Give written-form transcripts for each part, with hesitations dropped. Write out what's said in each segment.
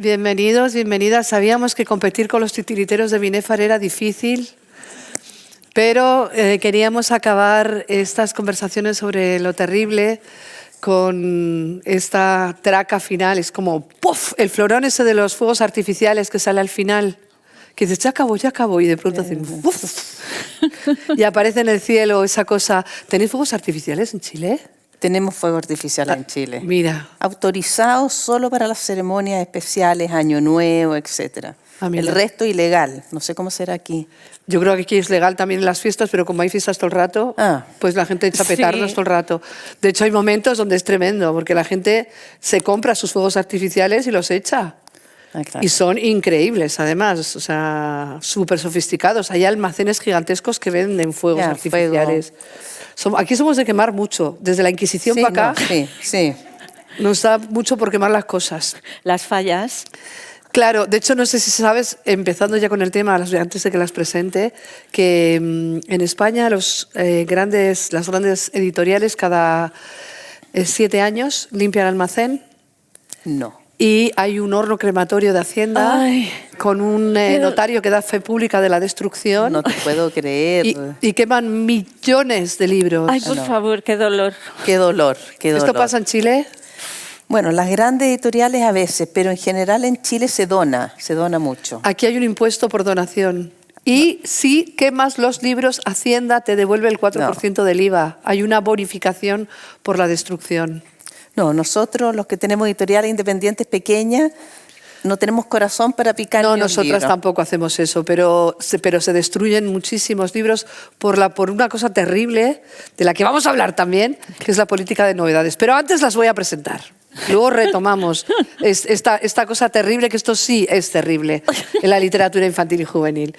Bienvenidos, bienvenidas. Sabíamos que competir con los titiriteros de Binefar era difícil, pero queríamos acabar estas conversaciones sobre lo terrible con esta traca final. Es como ¡puf! El florón ese de los fuegos artificiales que sale al final, que dices, ya acabó, y de pronto hacen ¡puf! Y aparece en el cielo esa cosa. ¿Tenéis fuegos artificiales en Chile? Tenemos fuego artificial en Chile. Mira. Autorizados solo para las ceremonias especiales, Año Nuevo, etc. El resto ilegal. No sé cómo será aquí. Yo creo que aquí es legal también en las fiestas, pero como hay fiestas todo el rato, pues la gente echa petardos todo el rato. De hecho, hay momentos donde es tremendo, porque la gente se compra sus fuegos artificiales y los echa. Claro. Y son increíbles, además, o sea, súper sofisticados. Hay almacenes gigantescos que venden fuegos artificiales. Aquí somos de quemar mucho, desde la Inquisición para acá. Sí. Nos da mucho por quemar las cosas. Las fallas. Claro, de hecho, no sé si sabes, empezando ya con el tema, antes de que las presente, que en España las grandes editoriales cada 7 años limpian el almacén. No. Y hay un horno crematorio de Hacienda con un notario que da fe pública de la destrucción. No te puedo creer. Y queman millones de libros. Ay, por favor, qué dolor. Qué dolor. ¿Esto pasa en Chile? Bueno, las grandes editoriales a veces, pero en general en Chile se dona mucho. Aquí hay un impuesto por donación. Y si quemas los libros, Hacienda te devuelve el 4% del IVA. Hay una bonificación por la destrucción. No, nosotros los que tenemos editoriales independientes pequeñas no tenemos corazón para picar. No, nosotras tampoco hacemos eso, pero se destruyen muchísimos libros por una cosa terrible de la que vamos a hablar también, que es la política de novedades. Pero antes las voy a presentar. Luego retomamos esta cosa terrible, que esto sí es terrible en la literatura infantil y juvenil.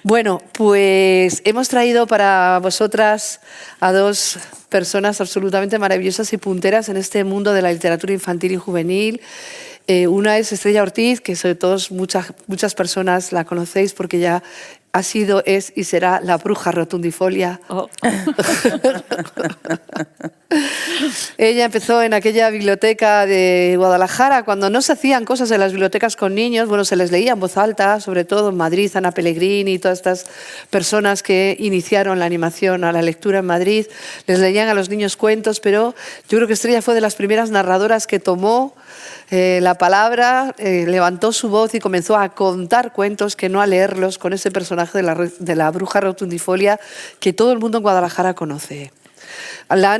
Bueno, pues hemos traído para vosotras a dos personas absolutamente maravillosas y punteras en este mundo de la literatura infantil y juvenil. Una es Estrella Ortiz, que sobre todo muchas personas la conocéis porque ya ha sido, es y será la bruja rotundifolia. Oh. Ella empezó en aquella biblioteca de Guadalajara, cuando no se hacían cosas en las bibliotecas con niños, bueno, se les leía en voz alta, sobre todo en Madrid, Ana Pellegrini y todas estas personas que iniciaron la animación a la lectura en Madrid, les leían a los niños cuentos, pero yo creo que Estrella fue de las primeras narradoras que tomó la palabra, levantó su voz y comenzó a contar cuentos, que no a leerlos, con ese personaje de la bruja rotundifolia que todo el mundo en Guadalajara conoce. La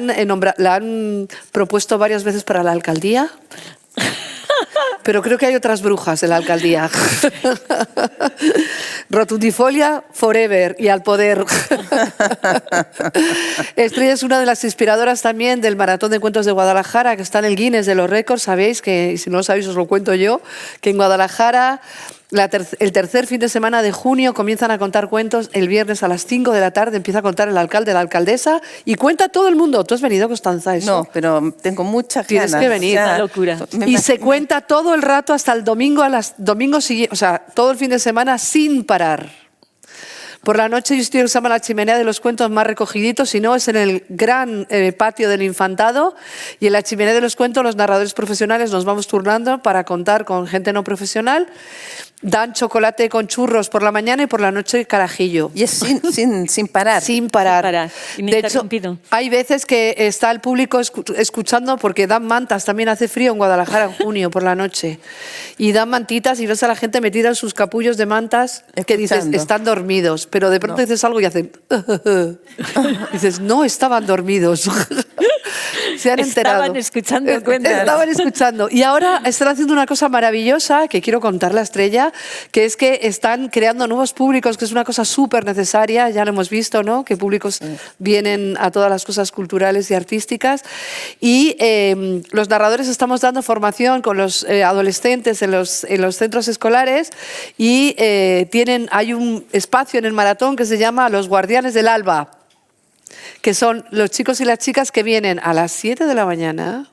han propuesto varias veces para la alcaldía, pero creo que hay otras brujas en la alcaldía. Rotundifolia forever y al poder. Estrella es una de las inspiradoras también del Maratón de Cuentos de Guadalajara, que está en el Guinness de los Récords. Sabéis que, y si no lo sabéis os lo cuento yo, que en Guadalajara el tercer fin de semana de junio comienzan a contar cuentos. El viernes a las 5 de la tarde empieza a contar el alcalde, la alcaldesa, y cuenta todo el mundo. ¿Tú has venido, Constanza, eso? No, pero tengo muchas ganas. Tienes que venir. Una locura. Y se cuenta todo el rato hasta el domingo, domingo siguiente, o sea, todo el fin de semana sin parar. Por la noche yo estoy en la chimenea de los cuentos más recogiditos, si no es en el gran patio del Infantado, y en la chimenea de los cuentos los narradores profesionales nos vamos turnando para contar con gente no profesional. Dan chocolate con churros por la mañana y por la noche carajillo. Y es sin parar. Sin parar. De hecho, hay veces que está el público escuchando porque dan mantas. También hace frío en Guadalajara en junio por la noche. Y dan mantitas y ves a la gente metida en sus capullos de mantas que dices, están dormidos. Pero de pronto dices algo y hacen... dices, no, estaban dormidos. Se han enterado. Estaban escuchando cuentos. Estaban escuchando. Y ahora están haciendo una cosa maravillosa que quiero contarle a Estrella, que es que están creando nuevos públicos, que es una cosa súper necesaria. Ya lo hemos visto, ¿no? Que públicos vienen a todas las cosas culturales y artísticas. Y los narradores estamos dando formación con los adolescentes en los centros escolares y hay un espacio en el maratón que se llama Los Guardianes del Alba, que son los chicos y las chicas que vienen a las 7 de la mañana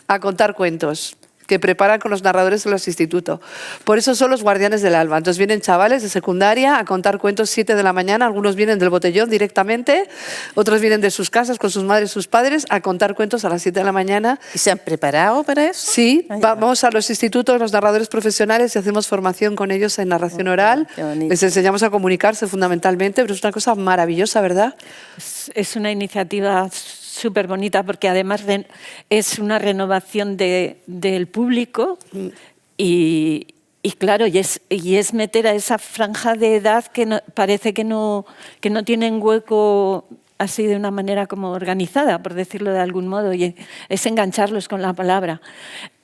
a contar cuentos. que preparan con los narradores de los institutos. Por eso son los guardianes del alba. Entonces vienen chavales de secundaria a contar cuentos 7 de la mañana, algunos vienen del botellón directamente, otros vienen de sus casas con sus madres y sus padres a contar cuentos a las 7 de la mañana. ¿Y se han preparado para eso? Sí, vamos a los institutos, los narradores profesionales, y hacemos formación con ellos en narración oral. Les enseñamos a comunicarse fundamentalmente, pero es una cosa maravillosa, ¿verdad? Es una iniciativa súper bonita porque además es una renovación del público y claro, y es meter a esa franja de edad que parece que no tienen hueco así de una manera como organizada, por decirlo de algún modo, y es engancharlos con la palabra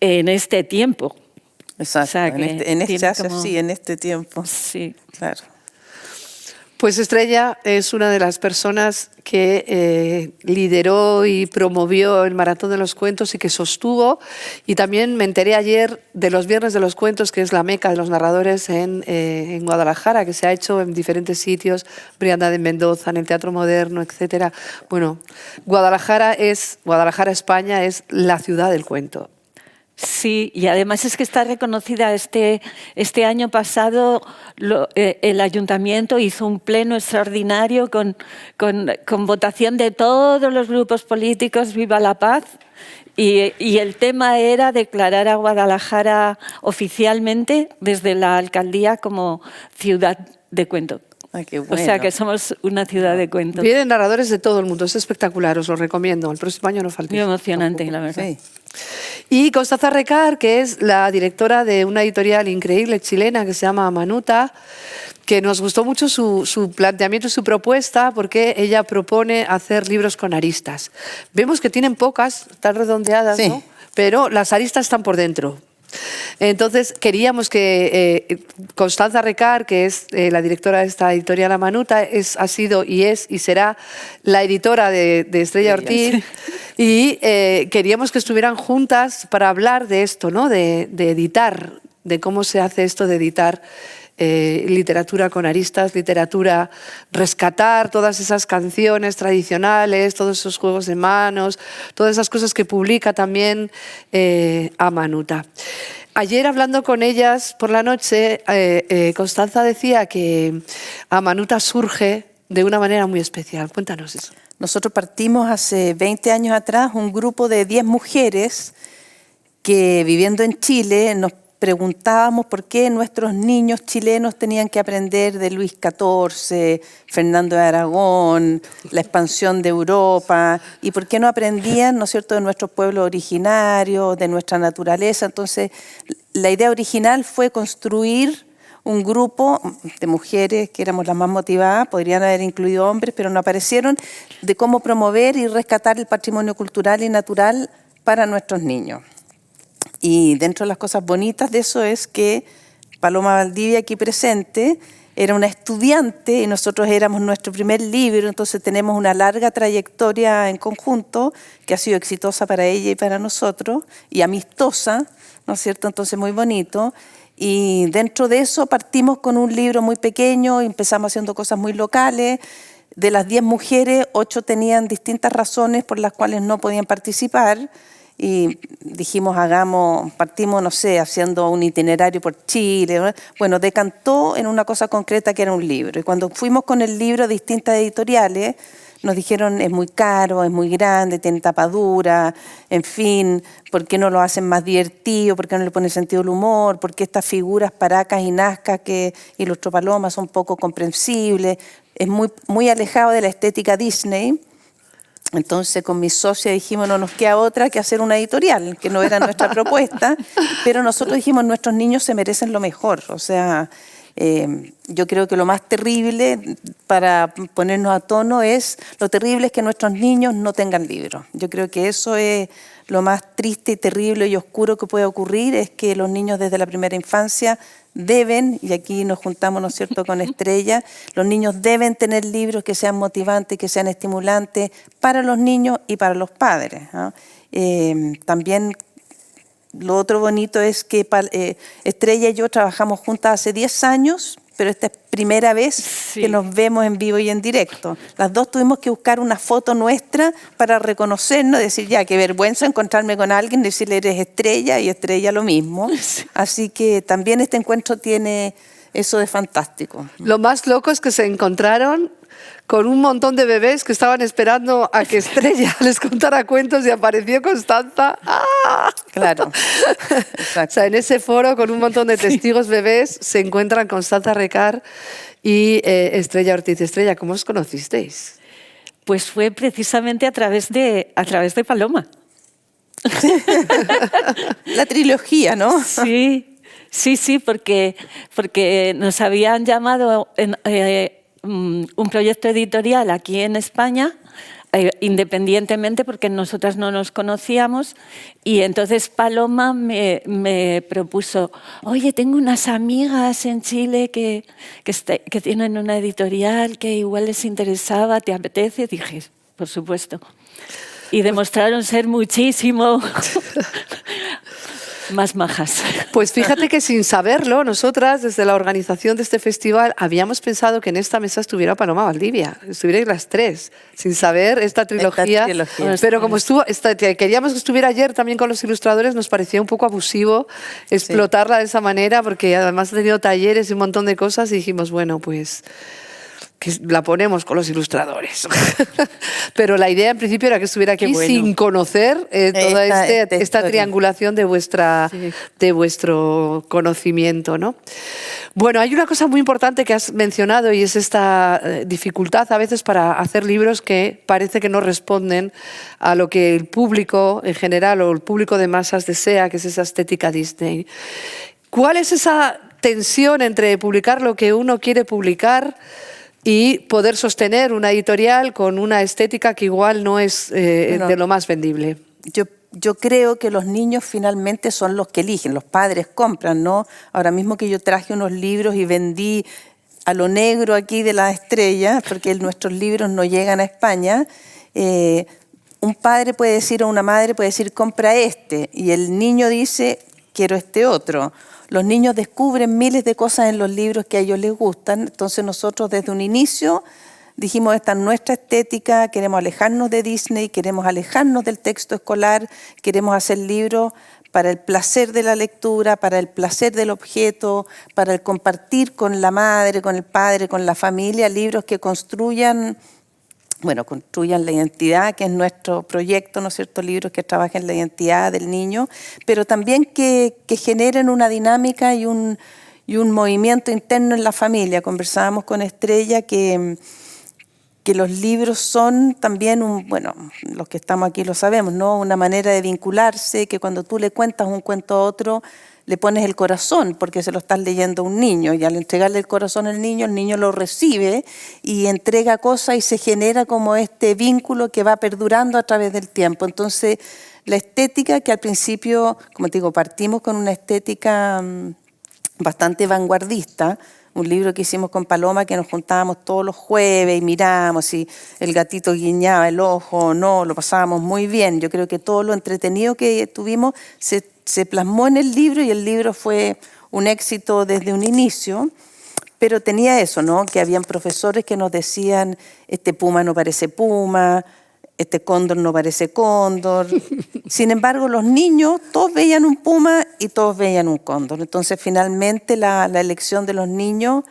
en este tiempo. Exacto, o sea, en este tiempo. Sí. Claro. Pues Estrella es una de las personas que lideró y promovió el Maratón de los Cuentos y que sostuvo. Y también me enteré ayer de los Viernes de los Cuentos, que es la meca de los narradores en Guadalajara, que se ha hecho en diferentes sitios, de Mendoza, en el Teatro Moderno, etc. Bueno, Guadalajara, España, es la ciudad del cuento. Sí, y además es que está reconocida. Este año pasado el ayuntamiento hizo un pleno extraordinario con votación de todos los grupos políticos, Viva la Paz, y el tema era declarar a Guadalajara oficialmente desde la alcaldía como ciudad de cuento. Ay, qué bueno. O sea que somos una ciudad de cuentos. Vienen narradores de todo el mundo, es espectacular, os lo recomiendo. El próximo año no falta. Muy emocionante, la verdad. Sí. Y Constanza Recar, que es la directora de una editorial increíble chilena que se llama Manuta, que nos gustó mucho su planteamiento y su propuesta, porque ella propone hacer libros con aristas. Vemos que tienen pocas, están redondeadas, sí, ¿no? Pero las aristas están por dentro. Entonces queríamos que Constanza Recar, que es la directora de esta editorial La Manuta, ha sido y es y será la editora de Estrella Ortiz, y queríamos que estuvieran juntas para hablar de esto, ¿no? de editar, de cómo se hace esto de editar literatura con aristas, rescatar todas esas canciones tradicionales, todos esos juegos de manos, todas esas cosas que publica también Manuta. Ayer, hablando con ellas por la noche, Constanza decía que Manuta surge de una manera muy especial. Cuéntanos eso. Nosotros partimos hace 20 años atrás, un grupo de 10 mujeres que, viviendo en Chile, nos preguntábamos por qué nuestros niños chilenos tenían que aprender de Luis XIV, Fernando de Aragón, la expansión de Europa, y por qué no aprendían, ¿no es cierto?, de nuestros pueblos originarios, de nuestra naturaleza. Entonces, la idea original fue construir un grupo de mujeres que éramos las más motivadas, podrían haber incluido hombres, pero no aparecieron, de cómo promover y rescatar el patrimonio cultural y natural para nuestros niños. Y dentro de las cosas bonitas de eso es que Paloma Valdivia, aquí presente, era una estudiante y nosotros éramos nuestro primer libro, entonces tenemos una larga trayectoria en conjunto que ha sido exitosa para ella y para nosotros, y amistosa, ¿no es cierto? Entonces muy bonito. Y dentro de eso partimos con un libro muy pequeño, empezamos haciendo cosas muy locales. De las 10 mujeres, 8 tenían distintas razones por las cuales no podían participar. Y dijimos, partimos, no sé, haciendo un itinerario por Chile. ¿no? Bueno, decantó en una cosa concreta que era un libro. Y cuando fuimos con el libro a distintas editoriales, nos dijeron, es muy caro, es muy grande, tiene tapadura, en fin, ¿por qué no lo hacen más divertido? ¿Por qué no le ponen sentido del humor? ¿Por qué estas figuras Paracas y Nazca que ilustró Paloma son poco comprensibles? Es muy alejado de la estética Disney. Entonces con mis socias dijimos, no nos queda otra que hacer una editorial, que no era nuestra propuesta, pero nosotros dijimos, nuestros niños se merecen lo mejor. O sea, yo creo que lo más terrible, para ponernos a tono, lo terrible es que nuestros niños no tengan libros. Yo creo que eso es lo más triste y terrible y oscuro que puede ocurrir, es que los niños desde la primera infancia deben, y aquí nos juntamos, ¿no es cierto?, con Estrella, los niños deben tener libros que sean motivantes, que sean estimulantes para los niños y para los padres, ¿no? También lo otro bonito es que Estrella y yo trabajamos juntas hace 10 años pero esta es primera vez Sí. que nos vemos en vivo y en directo. Las dos tuvimos que buscar una foto nuestra para reconocernos, decir, ya, qué vergüenza encontrarme con alguien, decirle, eres Estrella, y Estrella lo mismo. Así que también este encuentro tiene eso de fantástico. Lo más loco es que se encontraron con un montón de bebés que estaban esperando a que Estrella les contara cuentos y apareció Constanza. ¡Ah! Claro. O sea, en ese foro con un montón de testigos bebés se encuentran Constanza Recar y Estrella Ortiz. Estrella, ¿cómo os conocisteis? Pues fue precisamente a través de Paloma. La trilogía, ¿no? Sí, porque nos habían llamado un proyecto editorial aquí en España, independientemente, porque nosotras no nos conocíamos, y entonces Paloma me propuso, oye, tengo unas amigas en Chile que tienen una editorial que igual les interesaba, ¿te apetece? Dije, por supuesto. Y demostraron ser muchísimo más majas. Pues fíjate que sin saberlo, nosotras desde la organización de este festival habíamos pensado que en esta mesa estuviera Paloma Valdivia, estuvierais las tres, sin saber esta trilogía. Pero como queríamos que estuviera ayer también con los ilustradores, nos parecía un poco abusivo explotarla de esa manera, porque además ha tenido talleres y un montón de cosas y dijimos, bueno, pues que la ponemos con los ilustradores. Pero la idea en principio era que estuviera aquí sin conocer toda esta triangulación de vuestro conocimiento, ¿no? Bueno, hay una cosa muy importante que has mencionado y es esta dificultad a veces para hacer libros que parece que no responden a lo que el público en general o el público de masas desea, que es esa estética Disney. ¿Cuál es esa tensión entre publicar lo que uno quiere publicar y poder sostener una editorial con una estética que igual no es de lo más vendible? Yo creo que los niños finalmente son los que eligen, los padres compran, ¿no? Ahora mismo que yo traje unos libros y vendí a lo negro aquí de la Estrella, porque nuestros libros no llegan a España, un padre puede decir o una madre puede decir, compra este, y el niño dice, quiero este otro. Los niños descubren miles de cosas en los libros que a ellos les gustan, entonces nosotros desde un inicio dijimos, esta es nuestra estética, queremos alejarnos de Disney, queremos alejarnos del texto escolar, queremos hacer libros para el placer de la lectura, para el placer del objeto, para el compartir con la madre, con el padre, con la familia, libros que construyan la identidad, que es nuestro proyecto, ¿no es cierto? Libros que trabajen la identidad del niño, pero también que generen una dinámica y un movimiento interno en la familia. Conversábamos con Estrella que los libros son también, los que estamos aquí lo sabemos, ¿no? Una manera de vincularse, que cuando tú le cuentas un cuento a otro, le pones el corazón porque se lo estás leyendo a un niño, y al entregarle el corazón al niño, el niño lo recibe y entrega cosas y se genera como este vínculo que va perdurando a través del tiempo. Entonces, la estética que al principio, como te digo, partimos con una estética bastante vanguardista, un libro que hicimos con Paloma que nos juntábamos todos los jueves y mirábamos si el gatito guiñaba el ojo o no, lo pasábamos muy bien. Yo creo que todo lo entretenido que tuvimos se plasmó en el libro y el libro fue un éxito desde un inicio, pero tenía eso, ¿no? Que habían profesores que nos decían, este puma no parece puma, este cóndor no parece cóndor. Sin embargo, los niños, todos veían un puma y todos veían un cóndor. Entonces, finalmente, la elección de los niños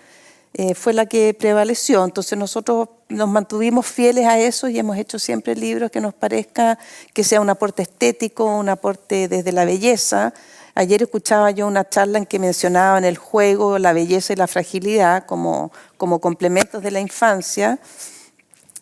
fue la que prevaleció. Entonces, nosotros nos mantuvimos fieles a eso y hemos hecho siempre libros que nos parezca que sea un aporte estético, un aporte desde la belleza. Ayer escuchaba yo una charla en que mencionaban el juego, la belleza y la fragilidad como complementos de la infancia.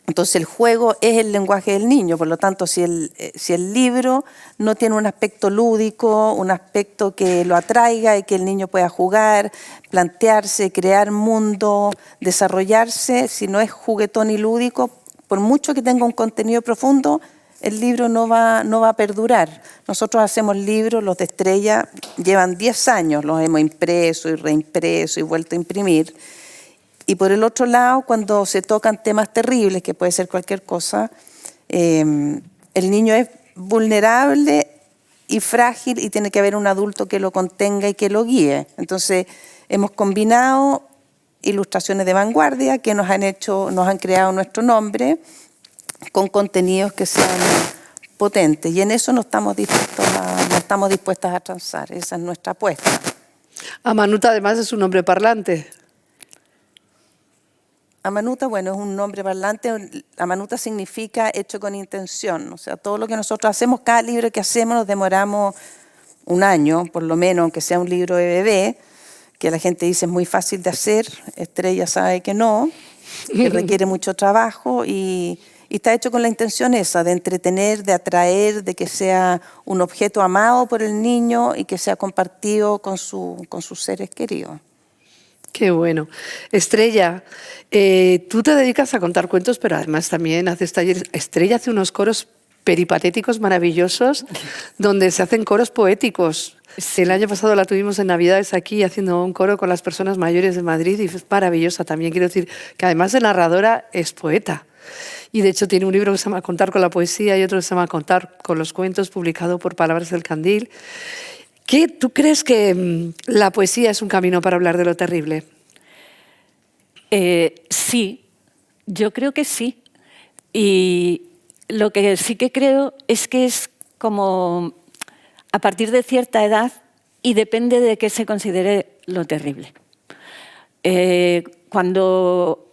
Entonces el juego es el lenguaje del niño, por lo tanto si el libro no tiene un aspecto lúdico, un aspecto que lo atraiga y que el niño pueda jugar, plantearse, crear mundo, desarrollarse, si no es juguetón y lúdico, por mucho que tenga un contenido profundo, el libro no va a perdurar. Nosotros hacemos libros, los de Estrella llevan 10 años, los hemos impreso y reimpreso y vuelto a imprimir. Y por el otro lado, cuando se tocan temas terribles, que puede ser cualquier cosa, el niño es vulnerable y frágil y tiene que haber un adulto que lo contenga y que lo guíe. Entonces, hemos combinado ilustraciones de vanguardia que nos han creado nuestro nombre con contenidos que sean potentes. Y en eso no estamos dispuestas a transar. Esa es nuestra apuesta. Amanuta además es un nombre parlante. Amanuta, bueno, es un nombre parlante. Amanuta significa hecho con intención. O sea, todo lo que nosotros hacemos, cada libro que hacemos nos demoramos un año, por lo menos, aunque sea un libro de bebé, que la gente dice es muy fácil de hacer. Estrella sabe que no, que requiere mucho trabajo y está hecho con la intención esa, de entretener, de atraer, de que sea un objeto amado por el niño y que sea compartido con sus seres queridos. Qué bueno. Estrella, tú te dedicas a contar cuentos, pero además también haces talleres. Estrella hace unos coros peripatéticos maravillosos donde se hacen coros poéticos. Sí. El año pasado la tuvimos en Navidades aquí haciendo un coro con las personas mayores de Madrid y es maravillosa también. Quiero decir que además de narradora es poeta. Y de hecho tiene un libro que se llama Contar con la poesía y otro que se llama Contar con los cuentos, publicado por Palabras del Candil. ¿Tú crees que la poesía es un camino para hablar de lo terrible? Sí, yo creo que sí. Y lo que sí que creo es que es como a partir de cierta edad y depende de qué se considere lo terrible. Cuando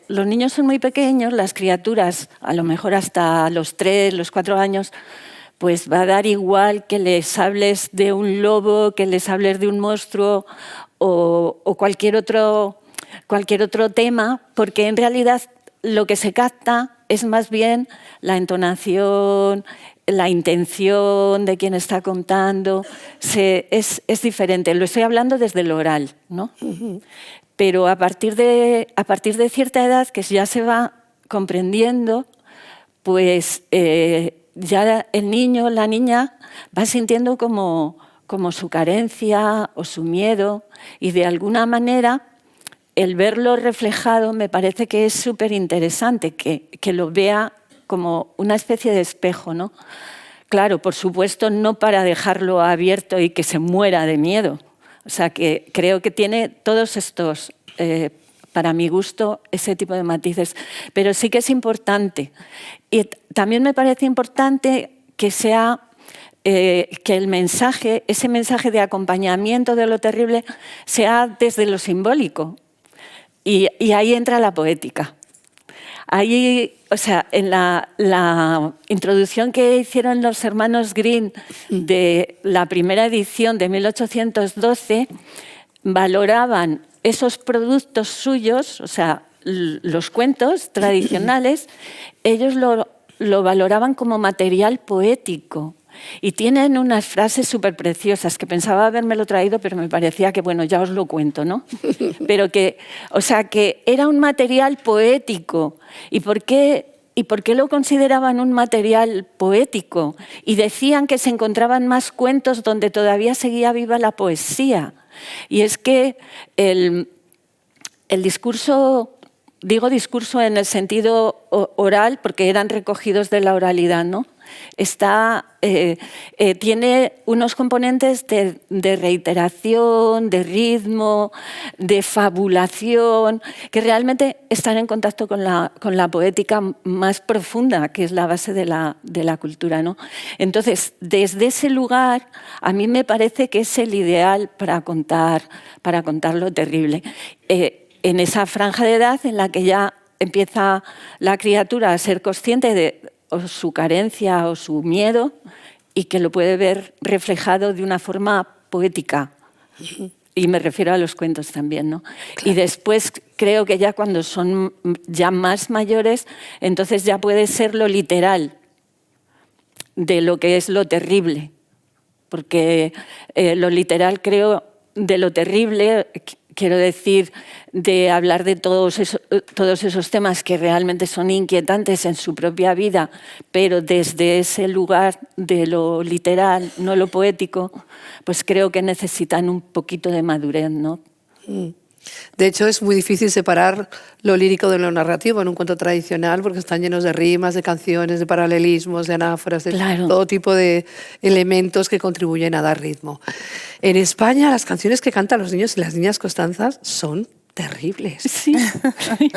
los niños son muy pequeños, las criaturas, a lo mejor hasta los 3, los 4 años, pues va a dar igual que les hables de un lobo, que les hables de un monstruo o cualquier otro tema, porque en realidad lo que se capta es más bien la entonación, la intención de quien está contando. Es diferente. Lo estoy hablando desde lo oral, ¿no? Pero a partir de cierta edad, que ya se va comprendiendo, pues ya el niño, la niña, va sintiendo como su carencia o su miedo, y de alguna manera el verlo reflejado me parece que es súper interesante, que lo vea como una especie de espejo, ¿no? Claro, por supuesto, no para dejarlo abierto y que se muera de miedo. O sea, que creo que tiene todos estos, para mi gusto, ese tipo de matices. Pero sí que es importante. Y también me parece importante que sea que el mensaje, ese mensaje de acompañamiento de lo terrible, sea desde lo simbólico. Y ahí entra la poética. Ahí, o sea, en la introducción que hicieron los hermanos Grimm de la primera edición de 1812, valoraban esos productos suyos, o sea, los cuentos tradicionales, ellos lo valoraban como material poético. Y tienen unas frases súper preciosas que pensaba habérmelo traído, pero me parecía que, bueno, ya os lo cuento, ¿no? Pero que, o sea, que era un material poético. ¿Y por qué lo consideraban un material poético? Y decían que se encontraban más cuentos donde todavía seguía viva la poesía. Y es que el discurso... Digo discurso en el sentido oral porque eran recogidos de la oralidad, ¿no? Tiene unos componentes de reiteración, de ritmo, de fabulación, que realmente están en contacto con la poética más profunda, que es la base de la cultura, ¿no? Entonces, desde ese lugar, a mí me parece que es el ideal para contar lo terrible. En esa franja de edad en la que ya empieza la criatura a ser consciente de su carencia o su miedo y que lo puede ver reflejado de una forma poética. Y me refiero a los cuentos también, ¿no? Claro. Y después creo que ya cuando son ya más mayores, entonces ya puede ser lo literal de lo que es lo terrible. Porque lo literal, creo, de lo terrible... Quiero decir, de hablar de todos esos temas que realmente son inquietantes en su propia vida, pero desde ese lugar de lo literal, no lo poético, pues creo que necesitan un poquito de madurez, ¿no? De hecho, es muy difícil separar lo lírico de lo narrativo en un cuento tradicional porque están llenos de rimas, de canciones, de paralelismos, de anáforas, de Claro. todo tipo de elementos que contribuyen a dar ritmo. En España, las canciones que cantan los niños y las niñas Constanzas son terribles. Sí.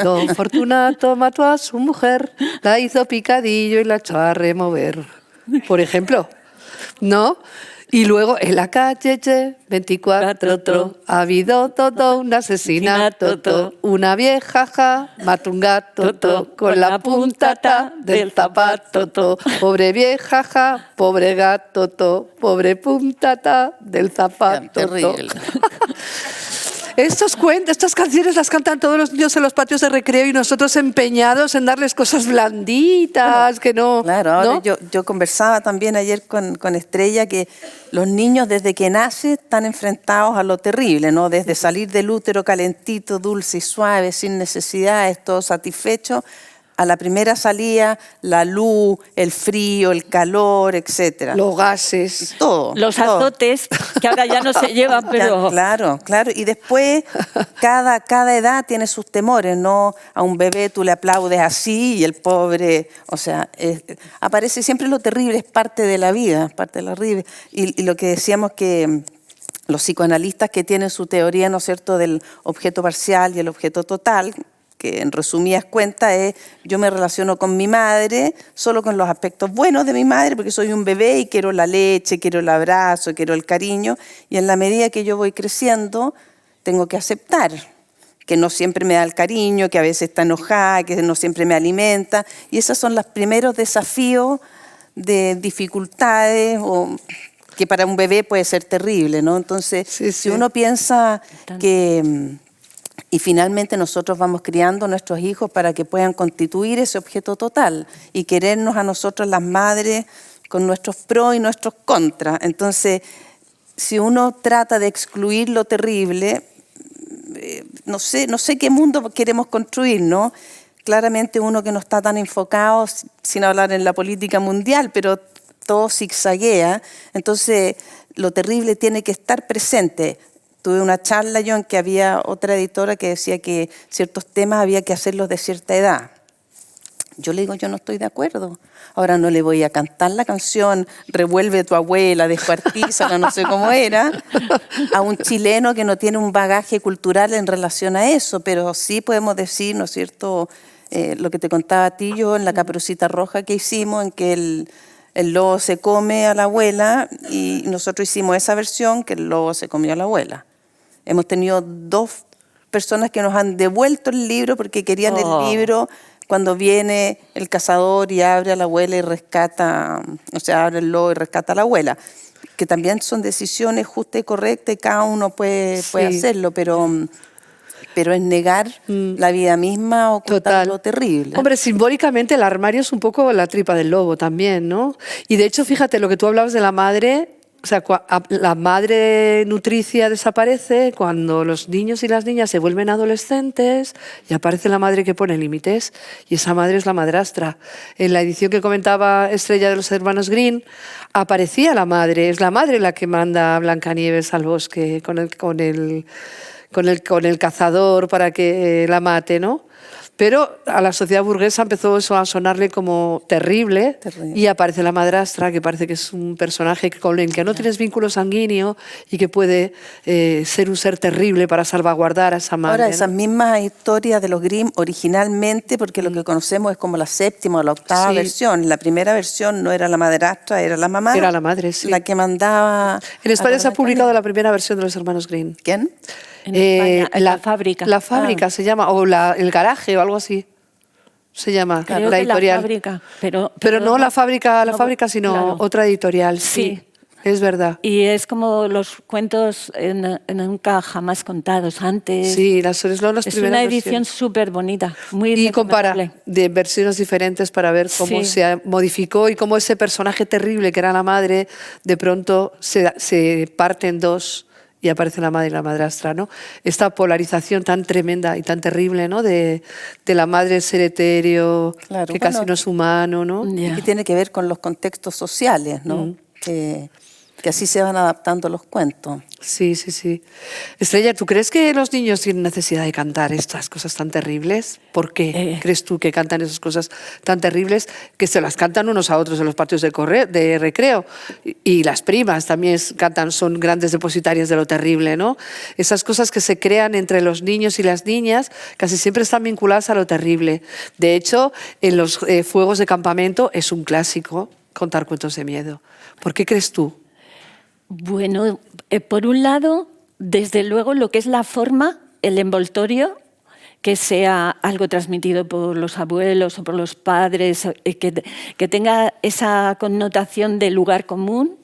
Don Fortunato mató a su mujer, la hizo picadillo y la echó a remover. Por ejemplo, ¿no? Y luego en la calle 24 ha habido todo un asesinato, una vieja ja mató un gato con la punta ta del zapato. Pobre vieja ja, pobre gato, pobre punta ta del zapato. Terrible. Estos cuentos, estas canciones las cantan todos los niños en los patios de recreo y nosotros empeñados en darles cosas blanditas, que no... Claro, ahora ¿no? yo conversaba también ayer con Estrella que los niños desde que nacen están enfrentados a lo terrible, ¿no? Desde salir del útero calentito, dulce y suave, sin necesidades, todo satisfecho, a la primera salida, la luz, el frío, el calor, etcétera. Los gases. Todo. Los todo. azotes, que ahora ya no se llevan, Ya, pero... claro, claro. Y después cada edad tiene sus temores, ¿no? A un bebé tú le aplaudes así y el pobre, o sea, aparece siempre lo terrible, es parte de la vida, parte de la vida. Y lo que decíamos que los psicoanalistas que tienen su teoría, ¿no es cierto?, del objeto parcial y el objeto total, que en resumidas cuentas es, yo me relaciono con mi madre solo con los aspectos buenos de mi madre, porque soy un bebé y quiero la leche, quiero el abrazo, quiero el cariño, y en la medida que yo voy creciendo, tengo que aceptar que no siempre me da el cariño, que a veces está enojada, que no siempre me alimenta, y esos son los primeros desafíos de dificultades, o que para un bebé puede ser terrible, ¿no? Entonces, Sí, si sí. uno piensa que... Y finalmente nosotros vamos criando a nuestros hijos para que puedan constituir ese objeto total y querernos a nosotros las madres con nuestros pros y nuestros contras. Entonces, si uno trata de excluir lo terrible, no sé qué mundo queremos construir, ¿no? Claramente uno que no está tan enfocado, sin hablar en la política mundial, pero todo zigzaguea. Entonces, lo terrible tiene que estar presente. Tuve una charla yo en que había otra editora que decía que ciertos temas había que hacerlos de cierta edad. Yo le digo, yo no estoy de acuerdo. Ahora no le voy a cantar la canción Revuelve tu abuela, descuartízala, no sé cómo era, a un chileno que no tiene un bagaje cultural en relación a eso, pero sí podemos decir, ¿no es cierto?, lo que te contaba a ti yo en la Caperucita Roja que hicimos, en que el lobo se come a la abuela y nosotros hicimos esa versión que el lobo se comió a la abuela. Hemos tenido 2 personas que nos han devuelto el libro porque querían el libro cuando viene el cazador y abre a la abuela y rescata, o sea, abre el lobo y rescata a la abuela. Que también son decisiones justas y correctas y cada uno puede hacerlo, pero es negar la vida misma, ocultar lo terrible. Hombre, simbólicamente el armario es un poco la tripa del lobo también, ¿no? Y de hecho, fíjate, lo que tú hablabas de la madre, o sea, la madre nutricia desaparece cuando los niños y las niñas se vuelven adolescentes y aparece la madre que pone límites y esa madre es la madrastra. En la edición que comentaba Estrella de los hermanos Green aparecía la madre, es la madre la que manda a Blancanieves al bosque con el cazador para que la mate, ¿no? Pero a la sociedad burguesa empezó eso a sonarle como terrible y aparece la madrastra, que parece que es un personaje con el que no tienes vínculo sanguíneo y que puede ser un ser terrible para salvaguardar a esa madre. Ahora, esas mismas historias de los Grimm originalmente, porque lo que conocemos es como la 7ª o la 8ª versión. La primera versión no era la madrastra, era la mamá. Era la madre, sí. La que mandaba... En España se ha publicado la primera versión de los hermanos Green. ¿Quién? En España, la fábrica. La fábrica se llama, o el garaje o algo así. Se llama Creo la que editorial. La fábrica, pero no la fábrica, sino claro. otra editorial. Sí, es verdad. Y es como los cuentos nunca jamás contados antes. Sí, son las primeras Es una edición súper bonita, muy y compara recomendable. de versiones diferentes para ver cómo se modificó y cómo ese personaje terrible que era la madre de pronto se parte en 2 y aparece la madre y la madrastra, ¿no? Esta polarización tan tremenda y tan terrible, ¿no? De la madre ser etéreo, Claro, que casi no es humano, ¿no? Ya. Y tiene que ver con los contextos sociales, ¿no? Que así se van adaptando los cuentos. Sí, sí, sí. Estrella, ¿tú crees que los niños tienen necesidad de cantar estas cosas tan terribles? ¿Por qué crees tú que cantan esas cosas tan terribles que se las cantan unos a otros en los patios de recreo? Y las primas también cantan, son grandes depositarias de lo terrible, ¿no? Esas cosas que se crean entre los niños y las niñas casi siempre están vinculadas a lo terrible. De hecho, en los fuegos de campamento es un clásico contar cuentos de miedo. ¿Por qué crees tú? Bueno, por un lado, desde luego lo que es la forma, el envoltorio, que sea algo transmitido por los abuelos o por los padres, que tenga esa connotación de lugar común,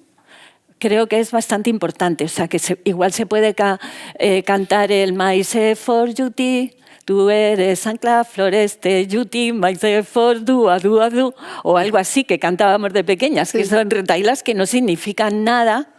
creo que es bastante importante. O sea, que igual se puede cantar el Maise for Yuti, tú eres ancla floreste, Yuti, Maise for dua, dua, du, o algo así que cantábamos de pequeñas, sí. Que son retailas que no significan nada,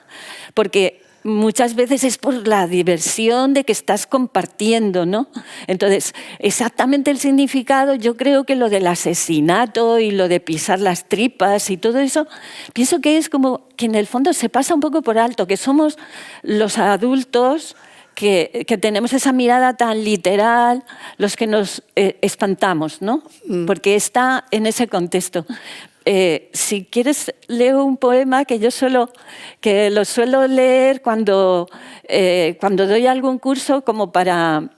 porque muchas veces es por la diversión de que estás compartiendo, ¿no? Entonces, exactamente el significado, yo creo que lo del asesinato y lo de pisar las tripas y todo eso, pienso que es como que en el fondo se pasa un poco por alto, que somos los adultos que tenemos esa mirada tan literal, los que nos espantamos, ¿no? Porque está en ese contexto. Si quieres, leo un poema que lo suelo leer cuando doy algún curso, como para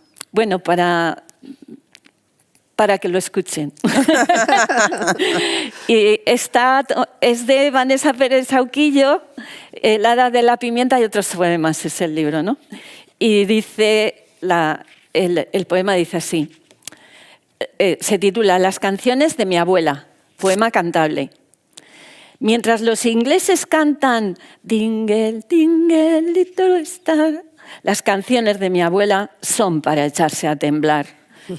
que lo escuchen. Y es de Vanessa Pérez Sauquillo, El hada de la pimienta y otros poemas, es el libro, ¿no? Y dice, el poema dice así, se titula Las canciones de mi abuela, poema cantable. Mientras los ingleses cantan Dingle, dingle, little star, las canciones de mi abuela son para echarse a temblar.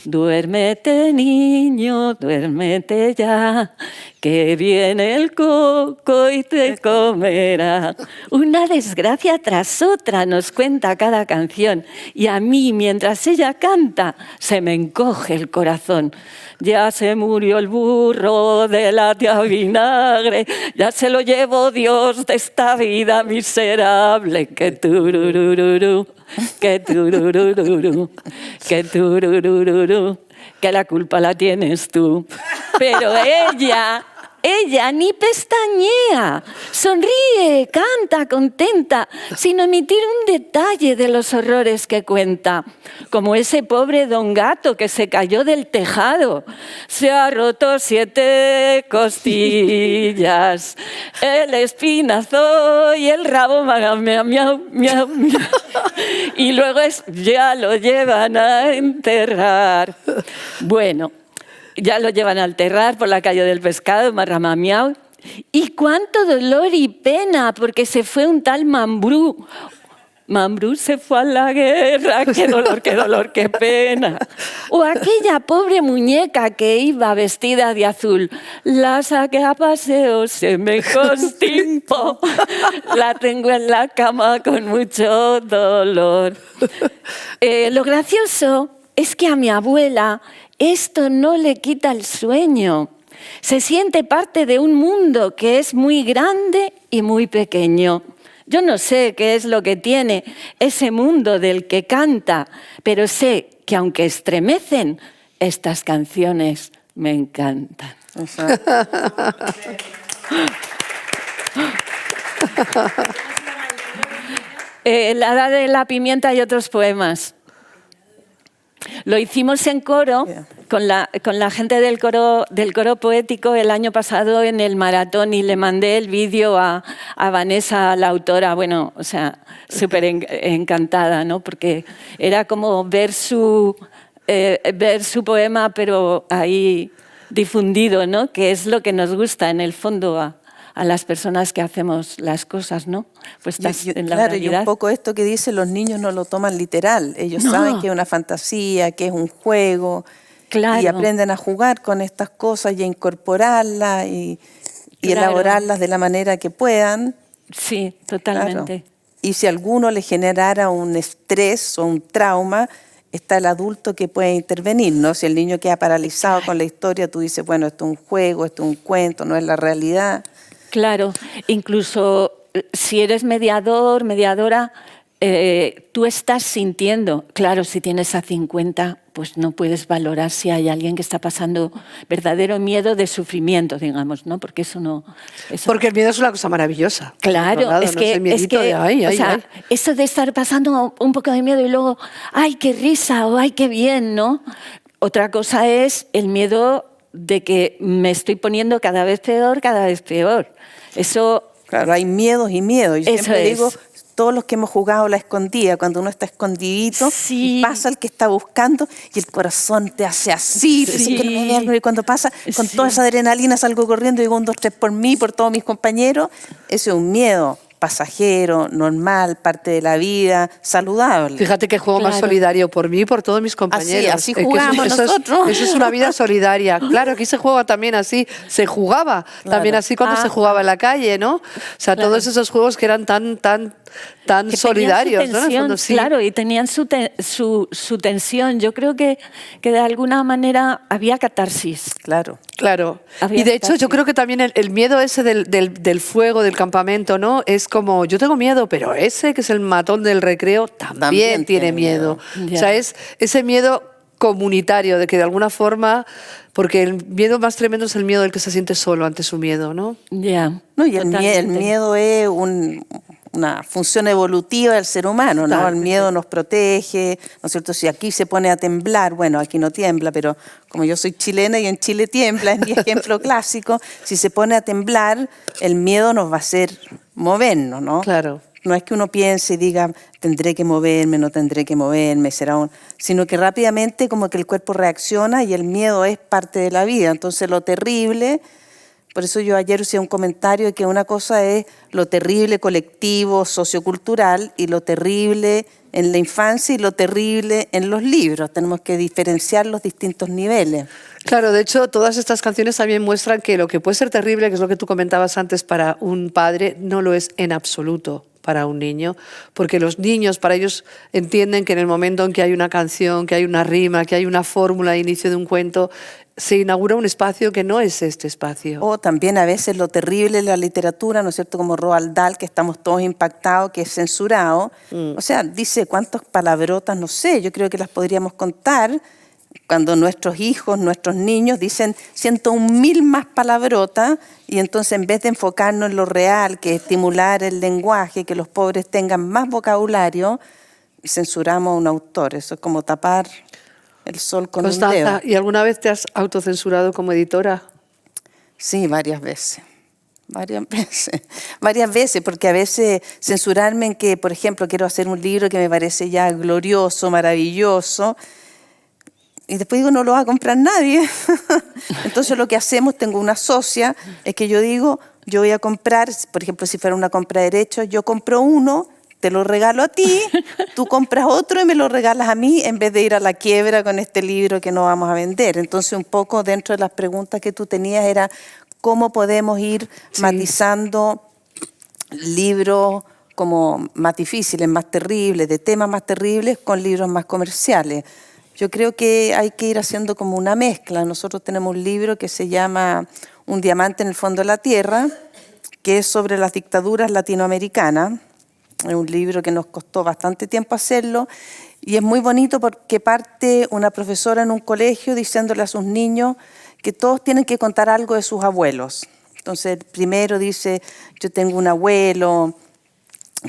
Duérmete, niño, duérmete ya, que viene el coco y te comerá. Una desgracia tras otra nos cuenta cada canción y a mí, mientras ella canta, se me encoge el corazón. Ya se murió el burro de la tía Vinagre, ya se lo llevó Dios de esta vida miserable. Que tururururu, que tururururu, que tururururu, que la culpa la tienes tú. Pero ella ni pestañea, sonríe, canta, contenta, sin omitir un detalle de los horrores que cuenta. Como ese pobre don Gato que se cayó del tejado, se ha roto 7 costillas, el espinazo y el rabo, miau, miau, miau, miau. Y luego ya lo llevan a enterrar. Bueno, ya lo llevan a enterrar por la calle del pescado, marrama miau. Y cuánto dolor y pena, porque se fue un tal Mambrú. Mambrú se fue a la guerra, qué dolor, qué pena. O aquella pobre muñeca que iba vestida de azul, la saqué a paseo, se me constipó, la tengo en la cama con mucho dolor. Lo gracioso es que a mi abuela esto no le quita el sueño. Se siente parte de un mundo que es muy grande y muy pequeño. Yo no sé qué es lo que tiene ese mundo del que canta, pero sé que aunque estremecen, estas canciones me encantan. La hada de la pimienta y otros poemas. Lo hicimos en coro con la gente del coro poético el año pasado en el maratón y le mandé el vídeo a Vanessa, la autora, bueno, o sea, súper encantada, ¿no? Porque era como ver su poema, pero ahí difundido, ¿no? Que es lo que nos gusta en el fondo a las personas que hacemos las cosas, ¿no? Pues en la claro, realidad. Y un poco esto que dice, los niños no lo toman literal. Ellos saben que es una fantasía, que es un juego. Claro. Y aprenden a jugar con estas cosas y a incorporarlas y elaborarlas de la manera que puedan. Sí, totalmente. Claro. Y si a alguno le generara un estrés o un trauma, está el adulto que puede intervenir, ¿no? Si el niño queda paralizado con la historia, tú dices, bueno, esto es un juego, esto es un cuento, no es la realidad. Claro, incluso si eres mediador, mediadora, tú estás sintiendo. Claro, si tienes a 50, pues no puedes valorar si hay alguien que está pasando verdadero miedo de sufrimiento, digamos, ¿no? Porque eso no... Porque el miedo es una cosa maravillosa. Claro, Lado, es ¿no? que, Ese miedito de, ay, o ay, sea, ay. eso de estar pasando un poco de miedo y luego, ay, qué risa o ay, qué bien, ¿no? Otra cosa es el miedo de que me estoy poniendo cada vez peor, cada vez peor. Eso... Claro, hay miedos y miedos. Yo Eso siempre es. digo, todos los que hemos jugado la escondida, cuando uno está escondidito, Sí. y pasa el que está buscando y el corazón te hace así, Sí. y cuando pasa, con Sí. toda esa adrenalina salgo corriendo y digo 1, 2, 3 por mí, por todos mis compañeros. Eso es un miedo pasajero, normal, parte de la vida, saludable. Fíjate que juego más Claro. solidario por mí y por todos mis compañeros. Así Que jugamos nosotros. Eso es una vida solidaria. Claro, aquí se juega también así. Se jugaba también así cuando se jugaba en la calle, ¿no? O sea, Claro. todos esos juegos que eran tan que solidarios, tenían su ¿no? En el tensión, fondo, sí. claro, y tenían su tensión. Yo creo que de alguna manera había catarsis. Claro. Claro. Había Y de hecho, yo catarsis. creo que también el miedo ese del fuego, del campamento, ¿no? Es como, yo tengo miedo, pero ese que es el matón del recreo también tiene miedo. miedo. O sea, es ese miedo comunitario, de que de alguna forma, porque el miedo más tremendo es el miedo del que se siente solo ante su miedo, ¿no? Ya. No, y el totalmente. miedo es una función evolutiva del ser humano, ¿no? El Totalmente. miedo nos protege, ¿no es cierto? Si aquí se pone a temblar, bueno, aquí no tiembla, pero como yo soy chilena y en Chile tiembla, es mi ejemplo clásico, si se pone a temblar, el miedo nos va a hacer movernos, ¿no? Claro. No es que uno piense y diga, tendré que moverme, no tendré que moverme, sino que rápidamente como que el cuerpo reacciona y el miedo es parte de la vida. Entonces lo terrible, por eso yo ayer hice un comentario de que una cosa es lo terrible colectivo, sociocultural, y lo terrible en la infancia y lo terrible en los libros. Tenemos que diferenciar los distintos niveles. Claro, de hecho, todas estas canciones también muestran que lo que puede ser terrible, que es lo que tú comentabas antes para un padre, no lo es en absoluto para un niño, porque los niños, para ellos, entienden que en el momento en que hay una canción, que hay una rima, que hay una fórmula de inicio de un cuento, se inaugura un espacio que no es este espacio. O también a veces lo terrible de la literatura, ¿no es cierto? Como Roald Dahl, que estamos todos impactados, que es censurado. O sea, dice cuántas palabrotas, no sé, yo creo que las podríamos contar cuando nuestros hijos, nuestros niños dicen 101.000 más palabrotas, y entonces en vez de enfocarnos en lo real, que es estimular el lenguaje, que los pobres tengan más vocabulario, censuramos a un autor. Eso es como tapar el sol con un dedo. Constanza, ¿y alguna vez te has autocensurado como editora? Sí, varias veces. Varias veces, porque a veces censurarme en que, por ejemplo, quiero hacer un libro que me parece ya glorioso, maravilloso, y después digo, no lo va a comprar nadie. Entonces lo que hacemos, tengo una socia, es que yo digo, yo voy a comprar, por ejemplo, si fuera una compra de derechos, yo compro uno, te lo regalo a ti, tú compras otro y me lo regalas a mí, en vez de ir a la quiebra con este libro que no vamos a vender. Entonces un poco dentro de las preguntas que tú tenías era cómo podemos ir matizando libros como más difíciles, más terribles, de temas más terribles, con libros más comerciales. Yo creo que hay que ir haciendo como una mezcla. Nosotros tenemos un libro que se llama Un diamante en el fondo de la tierra, que es sobre las dictaduras latinoamericanas. Es un libro que nos costó bastante tiempo hacerlo y es muy bonito porque parte una profesora en un colegio diciéndole a sus niños que todos tienen que contar algo de sus abuelos. Entonces el primero dice, yo tengo un abuelo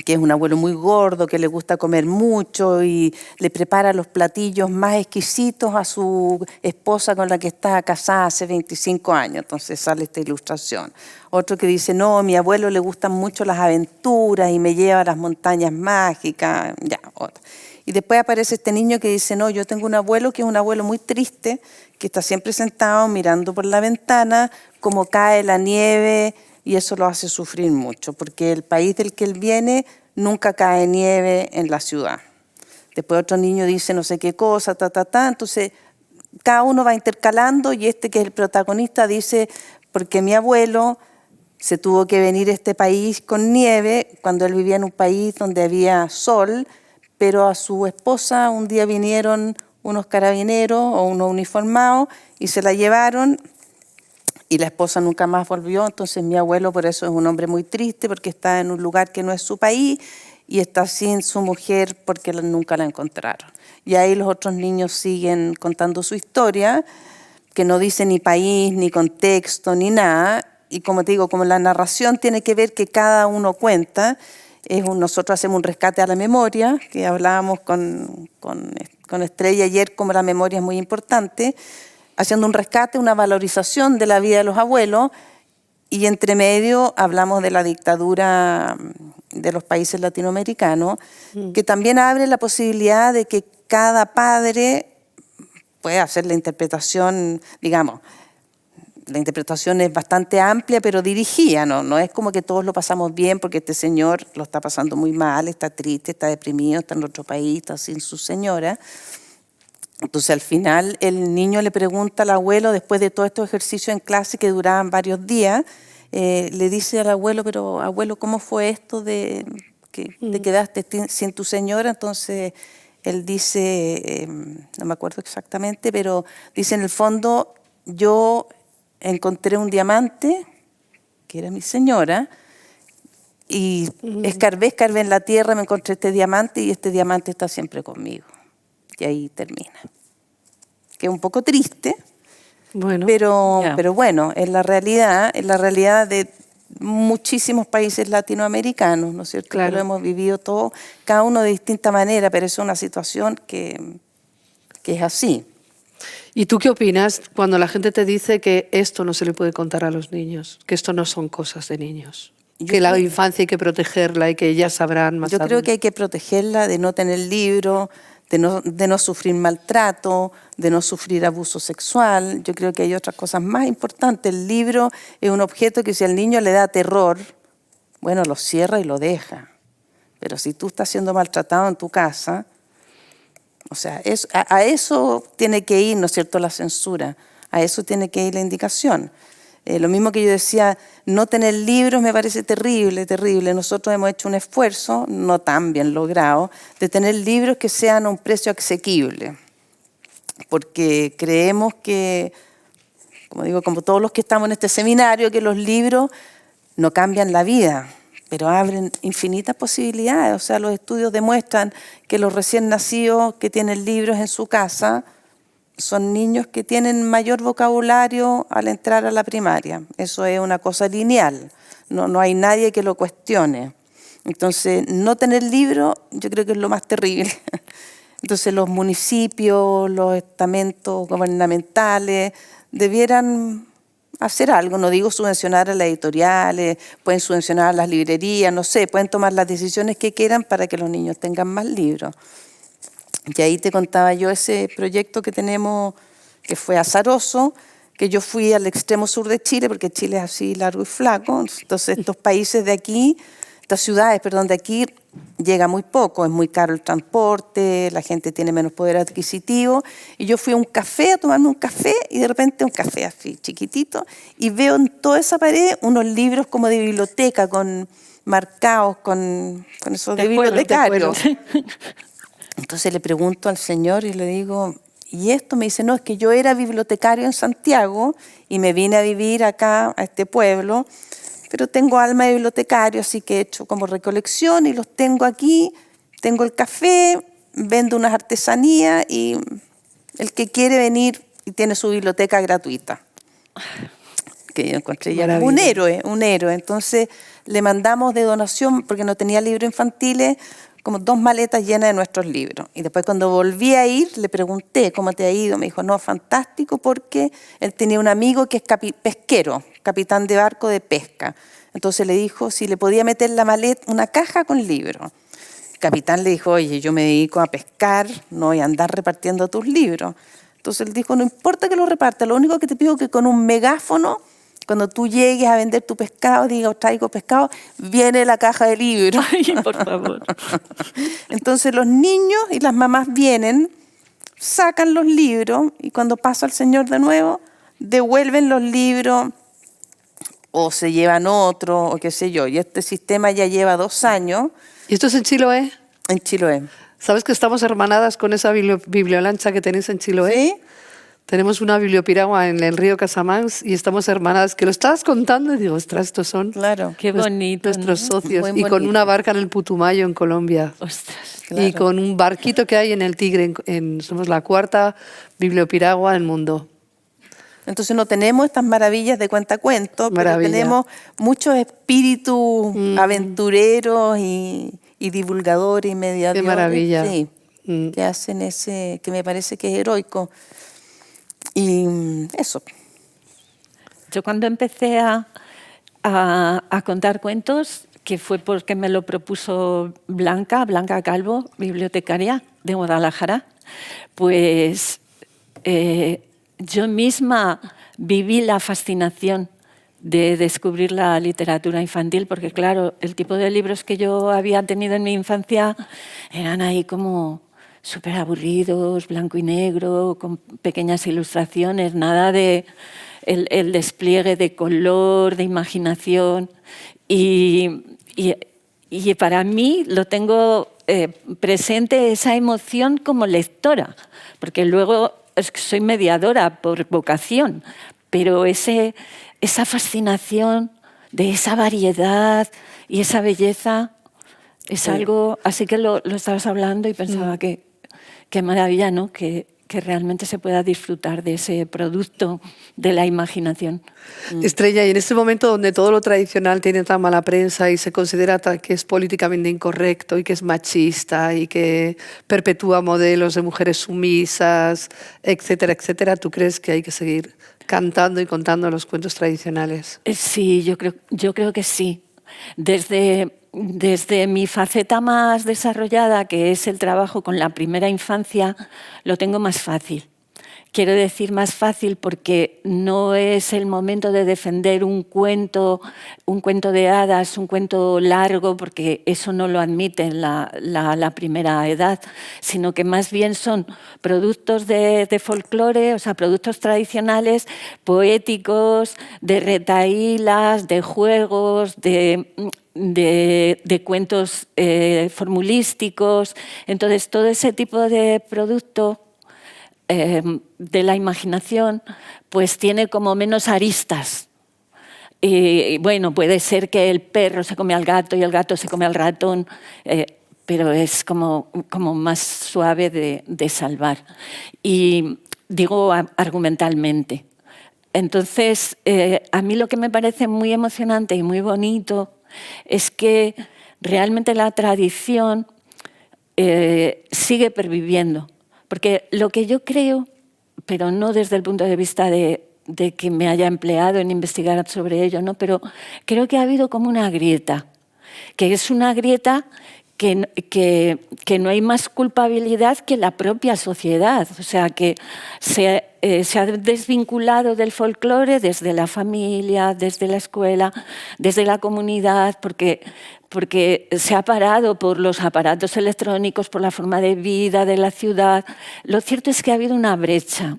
que es un abuelo muy gordo, que le gusta comer mucho y le prepara los platillos más exquisitos a su esposa con la que está casada hace 25 años. Entonces sale esta ilustración. Otro que dice, no, a mi abuelo le gustan mucho las aventuras y me lleva a las montañas mágicas. Ya, otro. Y después aparece este niño que dice, no, yo tengo un abuelo que es un abuelo muy triste, que está siempre sentado mirando por la ventana, como cae la nieve, y eso lo hace sufrir mucho, porque el país del que él viene nunca cae nieve en la ciudad. Después otro niño dice no sé qué cosa, entonces cada uno va intercalando y este que es el protagonista dice, porque mi abuelo se tuvo que venir a este país con nieve cuando él vivía en un país donde había sol, pero a su esposa un día vinieron unos carabineros o unos uniformados y se la llevaron y la esposa nunca más volvió. Entonces mi abuelo por eso es un hombre muy triste, porque está en un lugar que no es su país y está sin su mujer porque nunca la encontraron. Y ahí los otros niños siguen contando su historia, que no dice ni país, ni contexto, ni nada. Y como te digo, como la narración tiene que ver que cada uno cuenta, nosotros hacemos un rescate a la memoria, que hablábamos con Estrella ayer, como la memoria es muy importante, haciendo un rescate, una valorización de la vida de los abuelos, y entre medio hablamos de la dictadura de los países latinoamericanos, que también abre la posibilidad de que cada padre pueda hacer la interpretación, digamos, la interpretación es bastante amplia, pero dirigida, no es como que todos lo pasamos bien porque este señor lo está pasando muy mal, está triste, está deprimido, está en otro país, está sin su señora. Entonces al final el niño le pregunta al abuelo, después de todos estos ejercicios en clase que duraban varios días, le dice al abuelo, pero abuelo, ¿cómo fue esto de que te quedaste sin tu señora? Entonces él dice, no me acuerdo exactamente, pero dice en el fondo, yo encontré un diamante, que era mi señora, y escarbé en la tierra, me encontré este diamante y este diamante está siempre conmigo. Y ahí termina. Que es un poco triste, Bueno, pero bueno, es la realidad de muchísimos países latinoamericanos, ¿no es cierto? Claro. Que lo hemos vivido todos, cada uno de distinta manera, pero es una situación que es así. ¿y tú qué opinas cuando la gente te dice que esto no se le puede contar a los niños, que esto no son cosas de niños, que la infancia hay que protegerla y que ellas sabrán más Yo creo adultos? que hay que protegerla de no tener libros, de no sufrir maltrato, de no sufrir abuso sexual. Yo creo que hay otras cosas más importantes. El libro es un objeto que si al niño le da terror, bueno, lo cierra y lo deja. Pero si tú estás siendo maltratado en tu casa, o sea, a eso tiene que ir, ¿no es cierto?, la censura. A eso tiene que ir la indicación. Lo mismo que yo decía, no tener libros me parece terrible, terrible. Nosotros hemos hecho un esfuerzo, no tan bien logrado, de tener libros que sean a un precio asequible. Porque creemos que, como digo, como todos los que estamos en este seminario, que los libros no cambian la vida, pero abren infinitas posibilidades. O sea, los estudios demuestran que los recién nacidos que tienen libros en su casa son niños que tienen mayor vocabulario al entrar a la primaria. Eso es una cosa lineal, no hay nadie que lo cuestione. Entonces, no tener libros yo creo que es lo más terrible. Entonces, los municipios, los estamentos gubernamentales debieran hacer algo. No digo subvencionar a las editoriales, pueden subvencionar a las librerías, no sé, pueden tomar las decisiones que quieran para que los niños tengan más libros. Y ahí te contaba yo ese proyecto que tenemos, que fue azaroso, que yo fui al extremo sur de Chile, porque Chile es así largo y flaco. Entonces estos países de aquí, estas ciudades, perdón, de aquí llega muy poco, es muy caro el transporte, la gente tiene menos poder adquisitivo. Y yo fui a un café a tomarme un café y de repente un café así chiquitito y veo en toda esa pared unos libros como de biblioteca, marcados con esos de bibliotecarios. Entonces le pregunto al señor y le digo, ¿y esto? Me dice, no, es que yo era bibliotecario en Santiago y me vine a vivir acá, a este pueblo, pero tengo alma de bibliotecario, así que he hecho como recolección y los tengo aquí, tengo el café, vendo unas artesanías y el que quiere venir y tiene su biblioteca gratuita. Que yo encontré ya un héroe. Entonces le mandamos de donación, porque no tenía libros infantiles, como 2 maletas llenas de nuestros libros. Y después cuando volví a ir, le pregunté, ¿cómo te ha ido? Me dijo, no, fantástico, porque él tenía un amigo que es pesquero, capitán de barco de pesca. Entonces le dijo si le podía meter la maleta, una caja con libros. El capitán le dijo, oye, yo me dedico a pescar, no voy a andar repartiendo tus libros. Entonces él dijo, no importa que lo reparta, lo único que te pido es que con un megáfono, cuando tú llegues a vender tu pescado, digas, traigo pescado, viene la caja de libros. Ay, por favor. Entonces los niños y las mamás vienen, sacan los libros y cuando pasa el señor de nuevo, devuelven los libros o se llevan otro o qué sé yo. Y este sistema ya lleva 2 años. ¿Y esto es en Chiloé? En Chiloé. ¿Sabes que estamos hermanadas con esa bibliolancha que tenéis en Chiloé? ¿Sí? Tenemos una bibliopiragua en el río Casamance y estamos hermanadas, que lo estabas contando y digo, ostras, estos son Claro. Qué bonito, nuestros ¿no? socios. Muy Y con bonito. una barca en el Putumayo, en Colombia. Ostras. Claro. Y con un barquito que hay en el Tigre. Somos la 4ª bibliopiragua del mundo. Entonces no tenemos estas maravillas de cuentacuentos, pero Maravilla. tenemos muchos espíritus aventureros y divulgadores y mediadores. Qué maravilla. Sí, Mm. que hacen ese, que me parece que es heroico. Y eso. Yo cuando empecé a contar cuentos, que fue porque me lo propuso Blanca Calvo, bibliotecaria de Guadalajara, pues yo misma viví la fascinación de descubrir la literatura infantil, porque claro, el tipo de libros que yo había tenido en mi infancia eran ahí como súper aburridos, blanco y negro, con pequeñas ilustraciones, nada de el despliegue de color, de imaginación. Y para mí lo tengo presente esa emoción como lectora, porque luego es que soy mediadora por vocación, pero esa fascinación de esa variedad y esa belleza es algo, así que lo estabas hablando y pensaba que qué maravilla, ¿no? Que realmente se pueda disfrutar de ese producto de la imaginación. Estrella, y en este momento donde todo lo tradicional tiene tan mala prensa y se considera que es políticamente incorrecto y que es machista y que perpetúa modelos de mujeres sumisas, etcétera, etcétera, ¿tú crees que hay que seguir cantando y contando los cuentos tradicionales? Sí, yo creo que sí. Desde mi faceta más desarrollada, que es el trabajo con la primera infancia, lo tengo más fácil. Quiero decir más fácil porque no es el momento de defender un cuento de hadas, un cuento largo, porque eso no lo admite la primera edad, sino que más bien son productos de folclore, o sea, productos tradicionales, poéticos, de retahílas, de juegos, de cuentos formulísticos. Entonces, todo ese tipo de producto de la imaginación, pues tiene como menos aristas. Y bueno, puede ser que el perro se come al gato y el gato se come al ratón, pero es como más suave de salvar. Y digo argumentalmente. Entonces, a mí lo que me parece muy emocionante y muy bonito es que realmente la tradición sigue perviviendo. Porque lo que yo creo, pero no desde el punto de vista de que me haya empleado en investigar sobre ello, ¿no? Pero creo que ha habido como una grieta, que es una grieta que no hay más culpabilidad que la propia sociedad. O sea, que se ha desvinculado del folclore desde la familia, desde la escuela, desde la comunidad, porque se ha parado por los aparatos electrónicos, por la forma de vida de la ciudad. Lo cierto es que ha habido una brecha.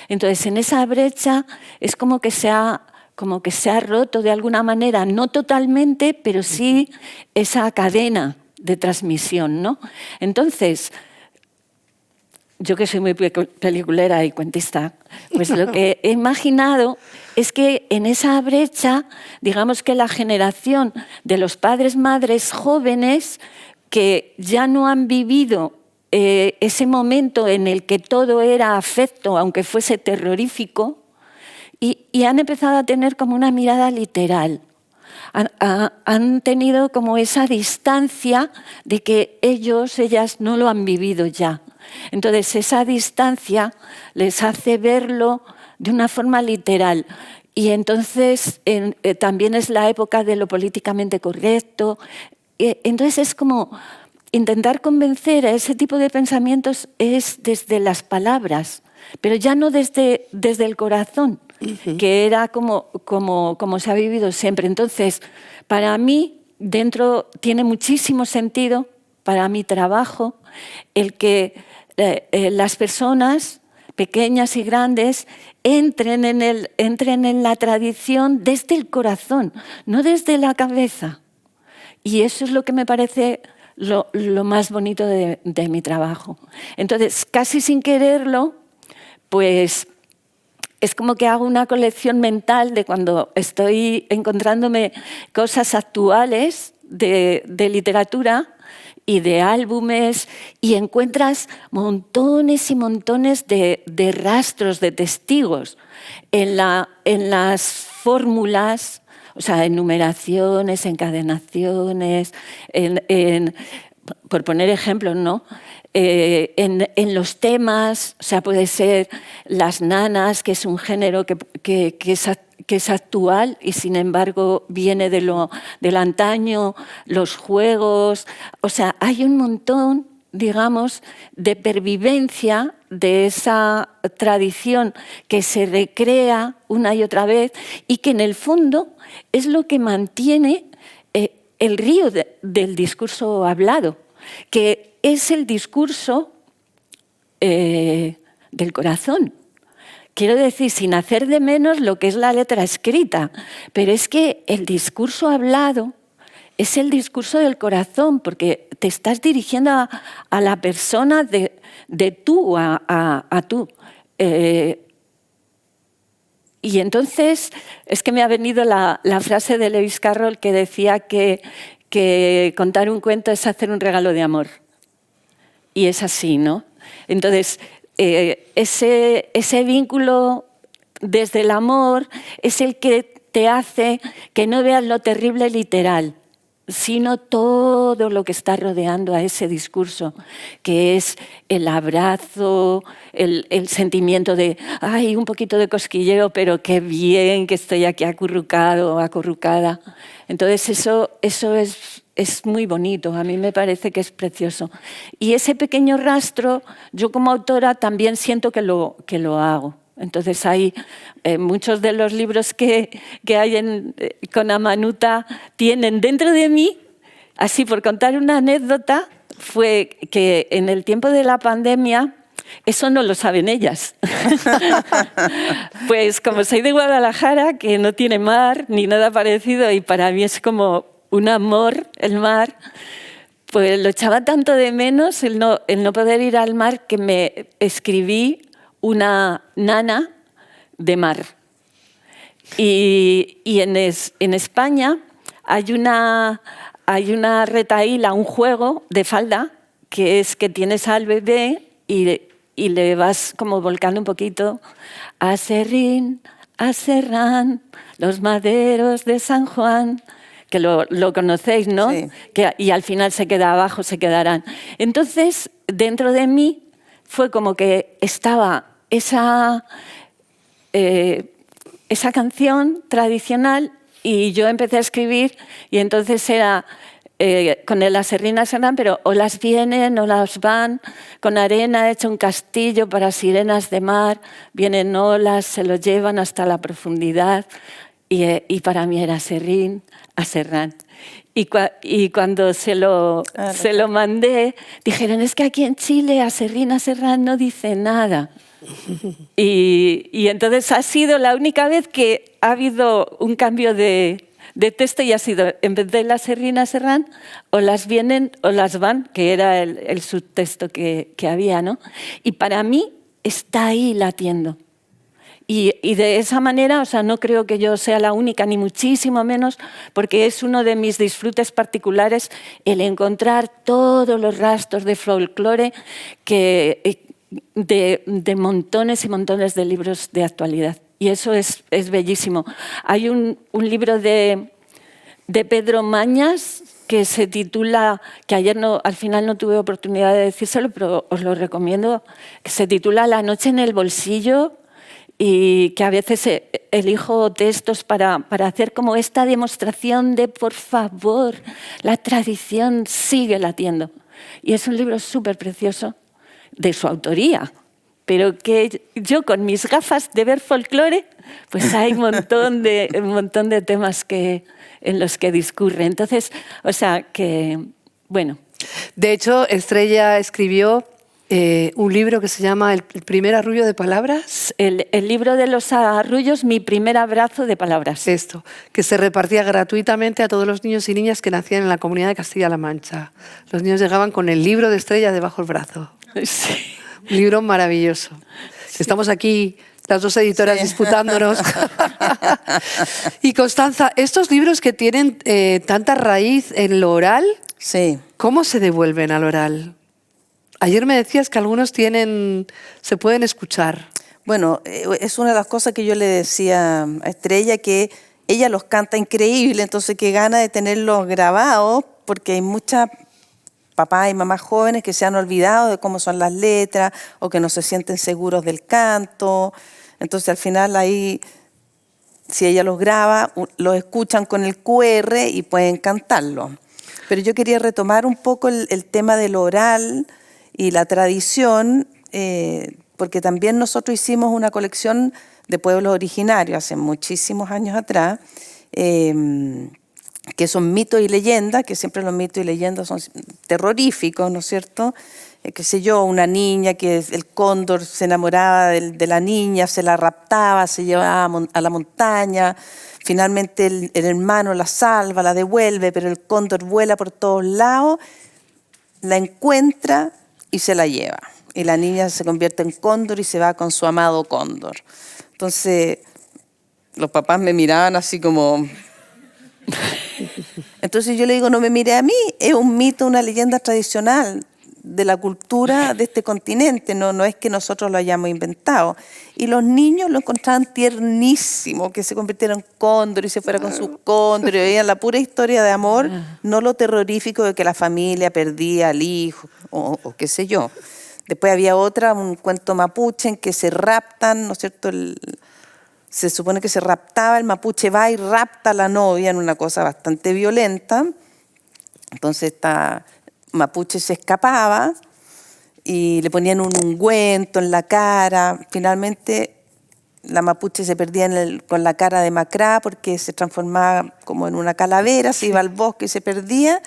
Entonces, en esa brecha es como que se ha roto de alguna manera, no totalmente, pero sí esa cadena de transmisión, ¿no? Entonces, yo que soy muy peliculera y cuentista, pues lo que he imaginado es que en esa brecha, digamos que la generación de los padres, madres jóvenes que ya no han vivido ese momento en el que todo era afecto, aunque fuese terrorífico, y han empezado a tener como una mirada literal. Han tenido como esa distancia de que ellas no lo han vivido ya. Entonces, esa distancia les hace verlo de una forma literal. Y entonces también es la época de lo políticamente correcto. Entonces es como intentar convencer a ese tipo de pensamientos es desde las palabras, pero ya no desde el corazón, que era como se ha vivido siempre. Entonces, para mí, dentro tiene muchísimo sentido, para mi trabajo, el que las personas pequeñas y grandes entren en la tradición desde el corazón, no desde la cabeza. Y eso es lo que me parece lo más bonito de mi trabajo. Entonces, casi sin quererlo, pues es como que hago una colección mental de cuando estoy encontrándome cosas actuales de literatura y de álbumes, y encuentras montones y montones de rastros, de testigos en las fórmulas, o sea, enumeraciones, encadenaciones, por poner ejemplos, ¿no? En los temas, o sea, puede ser las nanas, que es un género que es actual y sin embargo viene del antaño, los juegos, o sea, hay un montón, digamos, de pervivencia de esa tradición que se recrea una y otra vez y que en el fondo es lo que mantiene el río del discurso hablado, que es el discurso del corazón. Quiero decir, sin hacer de menos lo que es la letra escrita, pero es que el discurso hablado es el discurso del corazón, porque te estás dirigiendo a la persona de tú a tú. Y entonces es que me ha venido la frase de Lewis Carroll que decía que contar un cuento es hacer un regalo de amor. Y es así, ¿no? Entonces, ese vínculo desde el amor es el que te hace que no veas lo terrible literal, sino todo lo que está rodeando a ese discurso, que es el abrazo, el sentimiento de, ay, un poquito de cosquilleo, pero qué bien que estoy aquí acurrucado o acurrucada. Entonces eso es muy bonito, a mí me parece que es precioso. Y ese pequeño rastro, yo como autora también siento que lo hago. Entonces hay muchos de los libros que hay con Amanuta tienen dentro de mí, así por contar una anécdota, fue que en el tiempo de la pandemia, eso no lo saben ellas. Pues como soy de Guadalajara, que no tiene mar ni nada parecido y para mí es como un amor el mar, pues lo echaba tanto de menos el no poder ir al mar que me escribí una nana de mar. Y en España hay una retahíla, un juego de falda, que es que tienes al bebé y le vas como volcando un poquito. A Serrín, a Serrán, los maderos de San Juan, que lo conocéis, ¿no? Sí. Y al final se queda abajo, se quedarán. Entonces, dentro de mí fue como que estaba esa canción tradicional y yo empecé a escribir y entonces era con el Aserrín, Aserrán, pero olas vienen, olas van, con arena he hecho un castillo para sirenas de mar, vienen olas, se lo llevan hasta la profundidad y para mí era Aserrín, Aserrán. Y cuando se lo mandé, dijeron, es que aquí en Chile Aserrín, Aserrán no dice nada. Y entonces ha sido la única vez que ha habido un cambio de texto y ha sido, en vez de la Aserrín, Aserrán, o las vienen o las van, que era el subtexto que había, ¿no? Y para mí está ahí latiendo. Y de esa manera, o sea, no creo que yo sea la única, ni muchísimo menos, porque es uno de mis disfrutes particulares el encontrar todos los rastros de folclore de montones y montones de libros de actualidad. Y eso es bellísimo. Hay un libro de Pedro Mañas que se titula, que ayer al final no tuve oportunidad de decírselo, pero os lo recomiendo, que se titula La noche en el bolsillo, y que a veces elijo textos para hacer como esta demostración de, por favor, la tradición sigue latiendo. Y es un libro súper precioso de su autoría, pero que yo con mis gafas de ver folclore, pues hay un montón de temas en los que discurre. Entonces, o sea, que, bueno. De hecho, Estrella escribió un libro que se llama El primer arrullo de palabras. El libro de los arrullos, mi primer abrazo de palabras. Esto, que se repartía gratuitamente a todos los niños y niñas que nacían en la Comunidad de Castilla-La Mancha. Los niños llegaban con el libro de Estrella debajo del brazo. Sí. Un libro maravilloso. Estamos aquí las dos editoras Sí. disputándonos. Y Constanza, estos libros que tienen tanta raíz en lo oral, Sí. ¿cómo se devuelven al oral? Ayer me decías que algunos se pueden escuchar. Bueno, es una de las cosas que yo le decía a Estrella, que ella los canta increíble, entonces qué gana de tenerlos grabados, porque hay muchas papás y mamás jóvenes que se han olvidado de cómo son las letras o que no se sienten seguros del canto. Entonces al final ahí, si ella los graba, los escuchan con el QR y pueden cantarlo. Pero yo quería retomar un poco el tema del oral y la tradición, porque también nosotros hicimos una colección de pueblos originarios hace muchísimos años atrás, que son mitos y leyendas, que siempre los mitos y leyendas son terroríficos, ¿no es cierto? Qué sé yo, una niña que el cóndor se enamoraba de la niña, se la raptaba, se llevaba a la montaña, finalmente el hermano la salva, la devuelve, pero el cóndor vuela por todos lados, la encuentra y se la lleva. Y la niña se convierte en cóndor y se va con su amado cóndor. Entonces, los papás me miraban así como... Entonces yo le digo, no me mire a mí, es un mito, una leyenda tradicional de la cultura de este continente, no es que nosotros lo hayamos inventado. Y los niños lo encontraban tiernísimo, que se convirtiera en cóndor y se fuera con su cóndor, y veían la pura historia de amor, no lo terrorífico de que la familia perdía al hijo, o qué sé yo. Después había un cuento mapuche en que se raptan, ¿no es cierto?, se supone que se raptaba, el mapuche va y rapta a la novia en una cosa bastante violenta. Entonces esta mapuche se escapaba y le ponían un ungüento en la cara. Finalmente la mapuche se perdía con la cara demacrada porque se transformaba como en una calavera, se iba al bosque y se perdía.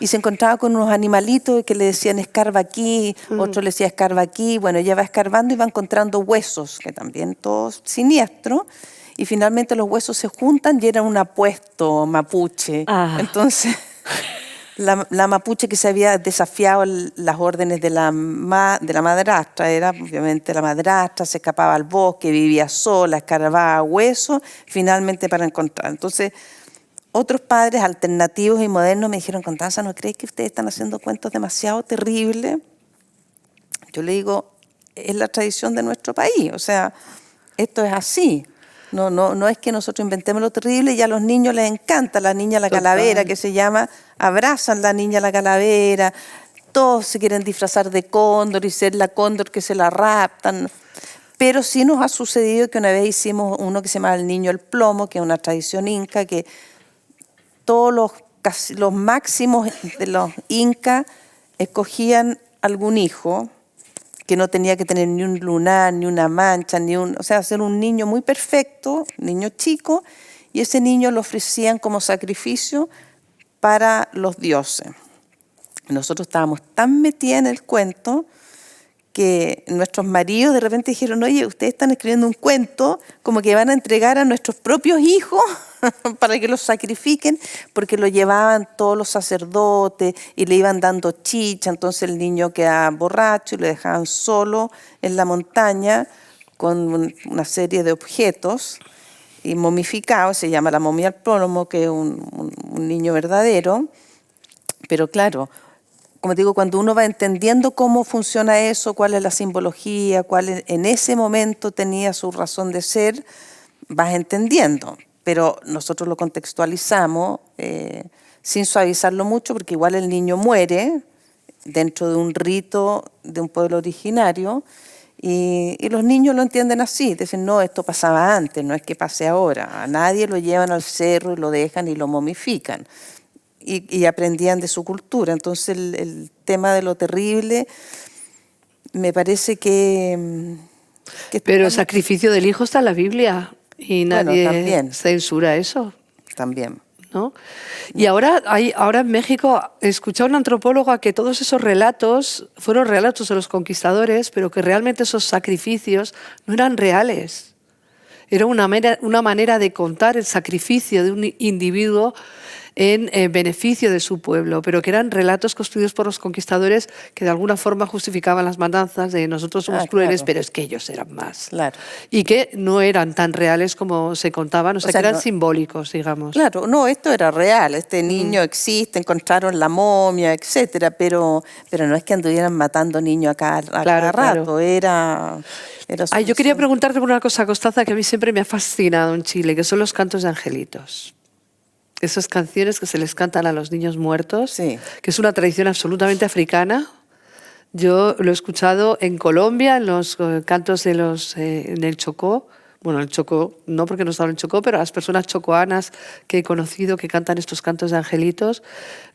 Y se encontraba con unos animalitos que le decían escarba aquí, otro le decía escarba aquí. Bueno, ella va escarbando y va encontrando huesos, que también todos siniestros. Y finalmente los huesos se juntan y era un apuesto mapuche. Entonces, la mapuche que se había desafiado las órdenes de la madrastra, era obviamente la madrastra, se escapaba al bosque, vivía sola, escarbaba huesos, finalmente para encontrar. Entonces, otros padres alternativos y modernos me dijeron, Constanza, ¿no crees que ustedes están haciendo cuentos demasiado terribles? Yo le digo, es la tradición de nuestro país, o sea, esto es así. No es que nosotros inventemos lo terrible y a los niños les encanta la niña la calavera, que se llama, abrazan la niña la calavera, todos se quieren disfrazar de cóndor y ser la cóndor que se la raptan. Pero sí nos ha sucedido que una vez hicimos uno que se llama El Niño el Plomo, que es una tradición inca, que todos los máximos de los incas escogían algún hijo que no tenía que tener ni un lunar, ni una mancha, o sea, ser un niño muy perfecto, niño chico, y ese niño lo ofrecían como sacrificio para los dioses. Nosotros estábamos tan metidas en el cuento que nuestros maridos de repente dijeron, oye, ustedes están escribiendo un cuento como que van a entregar a nuestros propios hijos para que los sacrifiquen, porque lo llevaban todos los sacerdotes y le iban dando chicha, entonces el niño quedaba borracho y lo dejaban solo en la montaña con una serie de objetos y momificado, se llama la momia al plomo, que es un niño verdadero, pero claro, como te digo, cuando uno va entendiendo cómo funciona eso, cuál es la simbología, en ese momento tenía su razón de ser, vas entendiendo. Pero nosotros lo contextualizamos sin suavizarlo mucho, porque igual el niño muere dentro de un rito de un pueblo originario y los niños lo entienden así. Dicen, no, esto pasaba antes, no es que pase ahora. A nadie lo llevan al cerro y lo dejan y lo momifican. Y aprendían de su cultura. Entonces el tema de lo terrible me parece que pero el sacrificio del hijo está en la Biblia y nadie también, censura eso. También. ¿No? Y ahora en México he escuchado a una antropóloga que todos esos relatos fueron relatos de los conquistadores, pero que realmente esos sacrificios no eran reales. Era una manera de contar el sacrificio de un individuo en beneficio de su pueblo, pero que eran relatos construidos por los conquistadores que de alguna forma justificaban las matanzas de nosotros somos crueles, claro. pero es que ellos eran más. Claro. Y que no eran tan reales como se contaban, o sea, que eran no, simbólicos, digamos. Claro, no, esto era real, este niño existe, encontraron la momia, etcétera, pero no es que anduvieran matando niños a cada rato, era Ay, yo quería preguntarte por una cosa, Constanza, que a mí siempre me ha fascinado en Chile, que son los cantos de angelitos. Esas canciones que se les cantan a los niños muertos, Sí. que es una tradición absolutamente africana. Yo lo he escuchado en Colombia, en los cantos de en el Chocó. Bueno, el Chocó, no porque no estaba en el Chocó, pero las personas chocoanas que he conocido que cantan estos cantos de angelitos.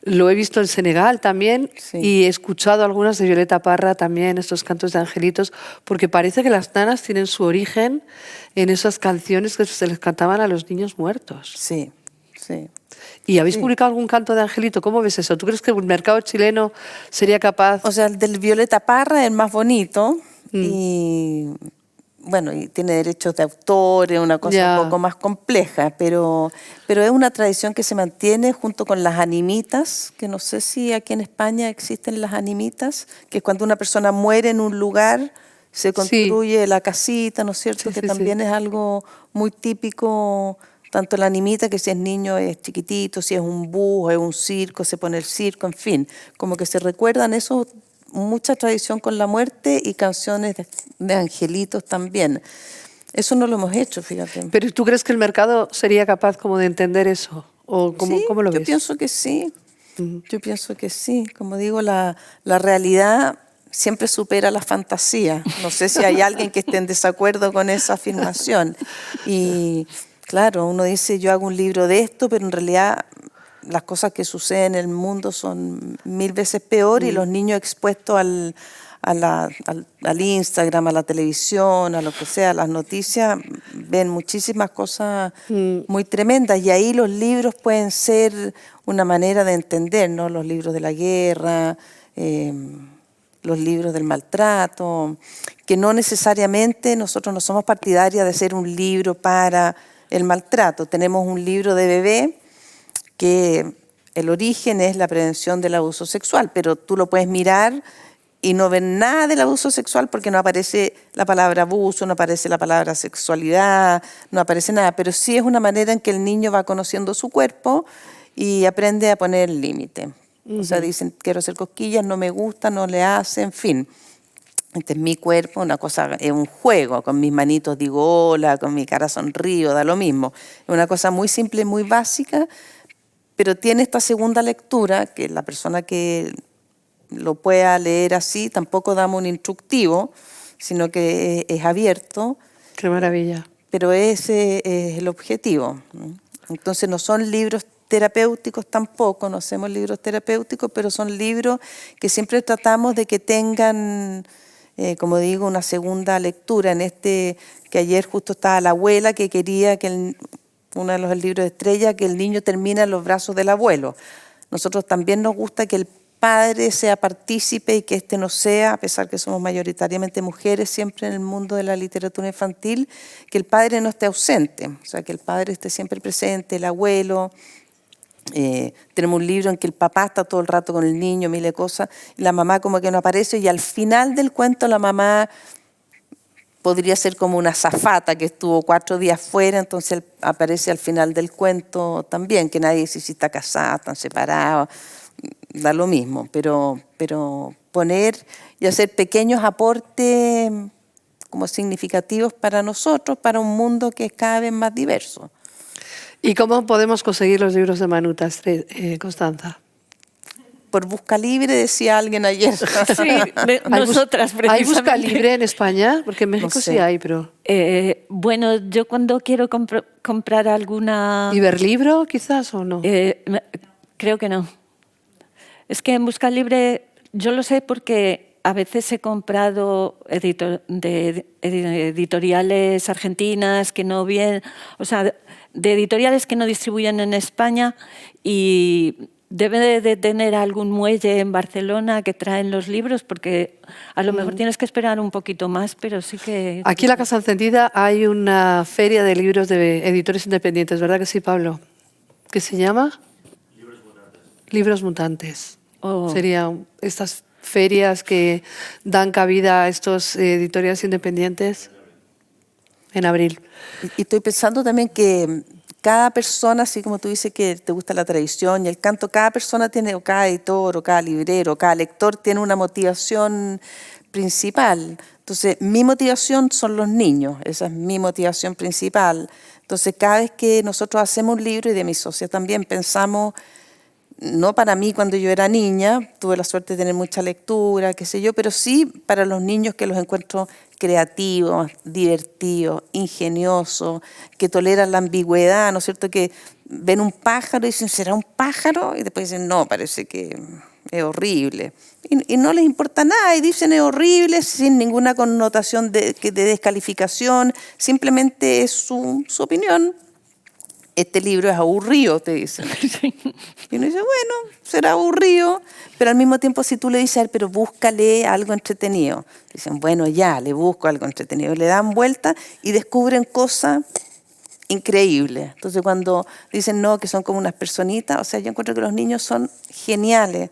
Lo he visto en Senegal también Sí. y he escuchado algunas de Violeta Parra también, estos cantos de angelitos, porque parece que las nanas tienen su origen en esas canciones que se les cantaban a los niños muertos. Sí, sí. ¿Y habéis publicado algún canto de angelito? ¿Cómo ves eso? ¿Tú crees que el mercado chileno sería capaz? O sea, el del Violeta Parra es el más bonito y bueno, y tiene derechos de autor, es una cosa un poco más compleja, pero es una tradición que se mantiene junto con las animitas, que no sé si aquí en España existen las animitas, que es cuando una persona muere en un lugar, se construye la casita, ¿no es cierto? Sí, que sí, también es algo muy típico. Tanto la animita, que si es niño es chiquitito, si es un búho, es un circo, se pone el circo, en fin. Como que se recuerdan eso, mucha tradición con la muerte y canciones de angelitos también. Eso no lo hemos hecho, fíjate. ¿Pero tú crees que el mercado sería capaz como de entender eso? ¿O cómo lo ves? Yo pienso que sí. Yo pienso que sí. Como digo, la realidad siempre supera la fantasía. No sé si hay alguien que esté en desacuerdo con esa afirmación. Y claro, uno dice, yo hago un libro de esto, pero en realidad las cosas que suceden en el mundo son 1000 veces peor y los niños expuestos al Instagram, a la televisión, a lo que sea, a las noticias, ven muchísimas cosas muy tremendas y ahí los libros pueden ser una manera de entender, ¿no? Los libros de la guerra, los libros del maltrato, que no necesariamente nosotros no somos partidarias de hacer un libro para el maltrato. Tenemos un libro de bebé que el origen es la prevención del abuso sexual, pero tú lo puedes mirar y no ver nada del abuso sexual porque no aparece la palabra abuso, no aparece la palabra sexualidad, no aparece nada, pero sí es una manera en que el niño va conociendo su cuerpo y aprende a poner límite. O sea, dicen, quiero hacer cosquillas, no me gusta, no le hace, en fin. Este es mi cuerpo, una cosa, es un juego, con mis manitos digo hola, con mi cara sonrío, da lo mismo. Es una cosa muy simple, muy básica, pero tiene esta segunda lectura, que la persona que lo pueda leer así, tampoco damos un instructivo, sino que es abierto. Qué maravilla. Pero ese es el objetivo. Entonces no son libros terapéuticos tampoco, no hacemos libros terapéuticos, pero son libros que siempre tratamos de que tengan, como digo, una segunda lectura. En que ayer justo estaba la abuela que quería que uno de los libros de Estrella, que el niño termine en los brazos del abuelo. Nosotros también nos gusta que el padre sea partícipe y que este no sea, a pesar que somos mayoritariamente mujeres siempre en el mundo de la literatura infantil, que el padre no esté ausente, o sea, que el padre esté siempre presente, el abuelo. Tenemos un libro en que el papá está todo el rato con el niño, miles de cosas, y la mamá como que no aparece, y al final del cuento la mamá podría ser como una azafata que estuvo 4 días fuera, entonces aparece al final del cuento también, que nadie dice si está casada, están separados, da lo mismo, pero poner y hacer pequeños aportes como significativos para nosotros, para un mundo que es cada vez más diverso. ¿Y cómo podemos conseguir los libros de Manutas, Constanza? Por Busca Libre, decía alguien ayer. Sí, nosotras precisamente. ¿Hay Busca Libre en España? Porque en México No sé. sí hay, pero... Bueno, yo cuando quiero comprar alguna... ¿Iberlibro quizás o no? Creo que no. Es que en Busca Libre, yo lo sé porque a veces he comprado de editoriales argentinas que no vienen, o sea, de editoriales que no distribuyen en España y debe de tener algún muelle en Barcelona que traen los libros porque a lo mejor tienes que esperar un poquito más, pero sí que... Aquí en la Casa Encendida hay una feria de libros de editores independientes, ¿verdad que sí, Pablo? ¿Qué se llama? Libros mutantes. Oh. Serían estas ferias que dan cabida a estos editoriales independientes en abril. Y estoy pensando también que cada persona, así como tú dices que te gusta la tradición y el canto, cada persona tiene, o cada editor, o cada librero, o cada lector tiene una motivación principal. Entonces, mi motivación son los niños, esa es mi motivación principal. Entonces, cada vez que nosotros hacemos un libro, y de mi socia también, pensamos, no para mí cuando yo era niña, tuve la suerte de tener mucha lectura, qué sé yo, pero sí para los niños que los encuentro creativos, divertidos, ingeniosos, que toleran la ambigüedad, ¿no es cierto? Que ven un pájaro y dicen, ¿será un pájaro? Y después dicen, no, parece que es horrible. Y no les importa nada y dicen es horrible sin ninguna connotación de descalificación, simplemente es su opinión. Este libro es aburrido, te dicen. Y uno dice, bueno, será aburrido, pero al mismo tiempo si tú le dices, pero búscale algo entretenido. Dicen, bueno, ya, le busco algo entretenido. Le dan vuelta y descubren cosas increíbles. Entonces cuando dicen, no, que son como unas personitas, o sea, yo encuentro que los niños son geniales.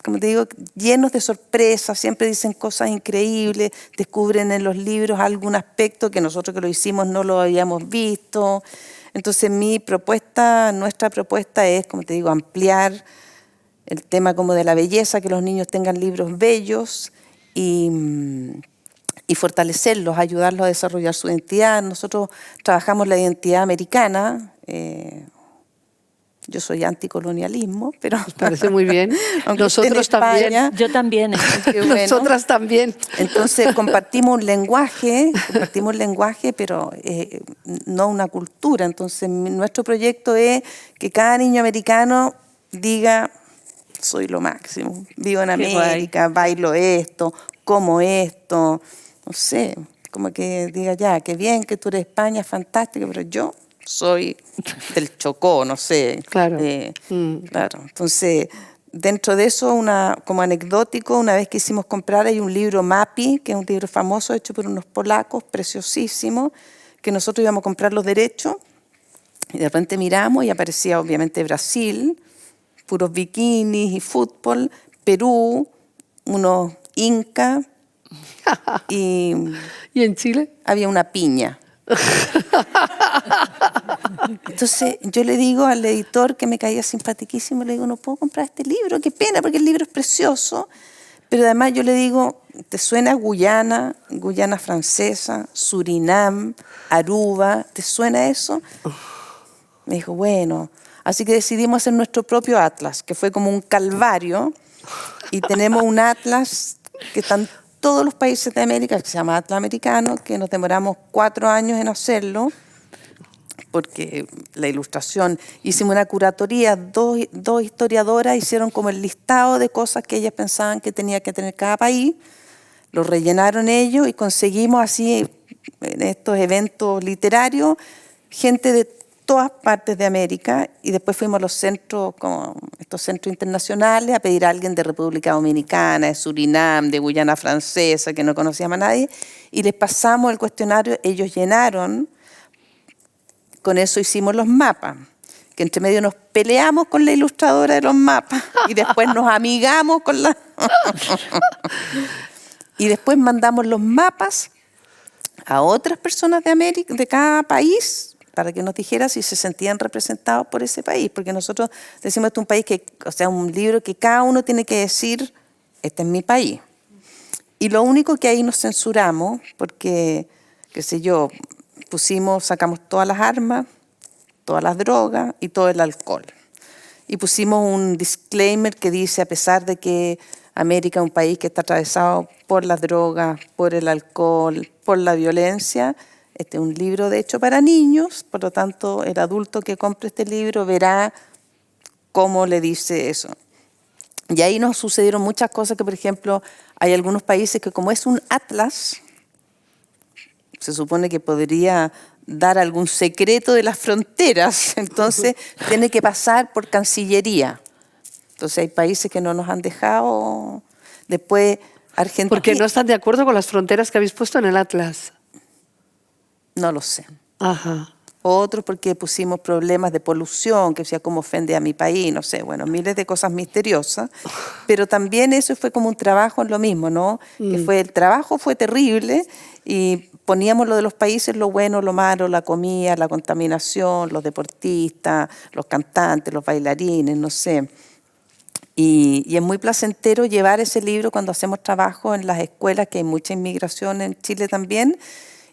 Como te digo, llenos de sorpresas, siempre dicen cosas increíbles, descubren en los libros algún aspecto que nosotros que lo hicimos no lo habíamos visto. Entonces nuestra propuesta es, como te digo, ampliar el tema como de la belleza, que los niños tengan libros bellos y fortalecerlos, ayudarlos a desarrollar su identidad. Nosotros trabajamos la identidad americana. Yo soy anticolonialismo, pero... Nos parece muy bien. aunque Nosotros esté en España, también. Yo también. qué bueno. Nosotras también. Entonces compartimos un lenguaje, pero no una cultura. Entonces nuestro proyecto es que cada niño americano diga, soy lo máximo, vivo en América, bailo esto, como esto, no sé, como que diga ya, qué bien que tú eres de España, fantástico, pero yo soy del Chocó, no sé. Claro. Claro. Entonces, dentro de eso, como anecdótico, una vez que hicimos comprar, hay un libro Mapi, que es un libro famoso hecho por unos polacos, preciosísimo, que nosotros íbamos a comprar los derechos, y de repente miramos y aparecía obviamente Brasil, puros bikinis y fútbol, Perú, unos incas, y ¿Y en Chile? había una piña. Entonces yo le digo al editor, que me caía simpaticísimo, le digo, no puedo comprar este libro, qué pena, porque el libro es precioso, pero además yo le digo, ¿te suena Guyana, Guyana Francesa, Surinam, Aruba? ¿Te suena eso? Me dijo, bueno, así que decidimos hacer nuestro propio atlas, que fue como un calvario, y tenemos un atlas que están todos los países de América, que se llama Atlas Americano, que nos demoramos 4 años en hacerlo, porque la ilustración, hicimos una curatoría, dos historiadoras hicieron como el listado de cosas que ellas pensaban que tenía que tener cada país, lo rellenaron ellos y conseguimos así, en estos eventos literarios, gente de todas partes de América, y después fuimos a los centros, como estos centros internacionales, a pedir a alguien de República Dominicana, de Surinam, de Guyana Francesa, que no conocíamos a nadie, y les pasamos el cuestionario, ellos llenaron, con eso hicimos los mapas, que entre medio nos peleamos con la ilustradora de los mapas, y después nos amigamos con la... y después mandamos los mapas a otras personas de América, de cada país, para que nos dijera si se sentían representados por ese país, porque nosotros decimos esto es un país que, o sea, un libro que cada uno tiene que decir, este es mi país. Y lo único que ahí nos censuramos, porque, qué sé yo, sacamos todas las armas, todas las drogas y todo el alcohol. Y pusimos un disclaimer que dice, a pesar de que América es un país que está atravesado por las drogas, por el alcohol, por la violencia, este es un libro de hecho para niños, por lo tanto el adulto que compre este libro verá cómo le dice eso. Y ahí nos sucedieron muchas cosas que, por ejemplo, hay algunos países que como es un atlas, se supone que podría dar algún secreto de las fronteras, entonces tiene que pasar por Cancillería. Entonces hay países que no nos han dejado. Después Argentina... Porque no están de acuerdo con las fronteras que habéis puesto en el Atlas. No lo sé. Ajá. otros porque pusimos problemas de polución, que decía cómo ofende a mi país, no sé, bueno, miles de cosas misteriosas. Pero también eso fue como un trabajo en lo mismo, ¿no? Que fue, el trabajo fue terrible y poníamos lo de los países, lo bueno, lo malo, la comida, la contaminación, los deportistas, los cantantes, los bailarines, no sé. Y es muy placentero llevar ese libro cuando hacemos trabajo en las escuelas, que hay mucha inmigración en Chile también,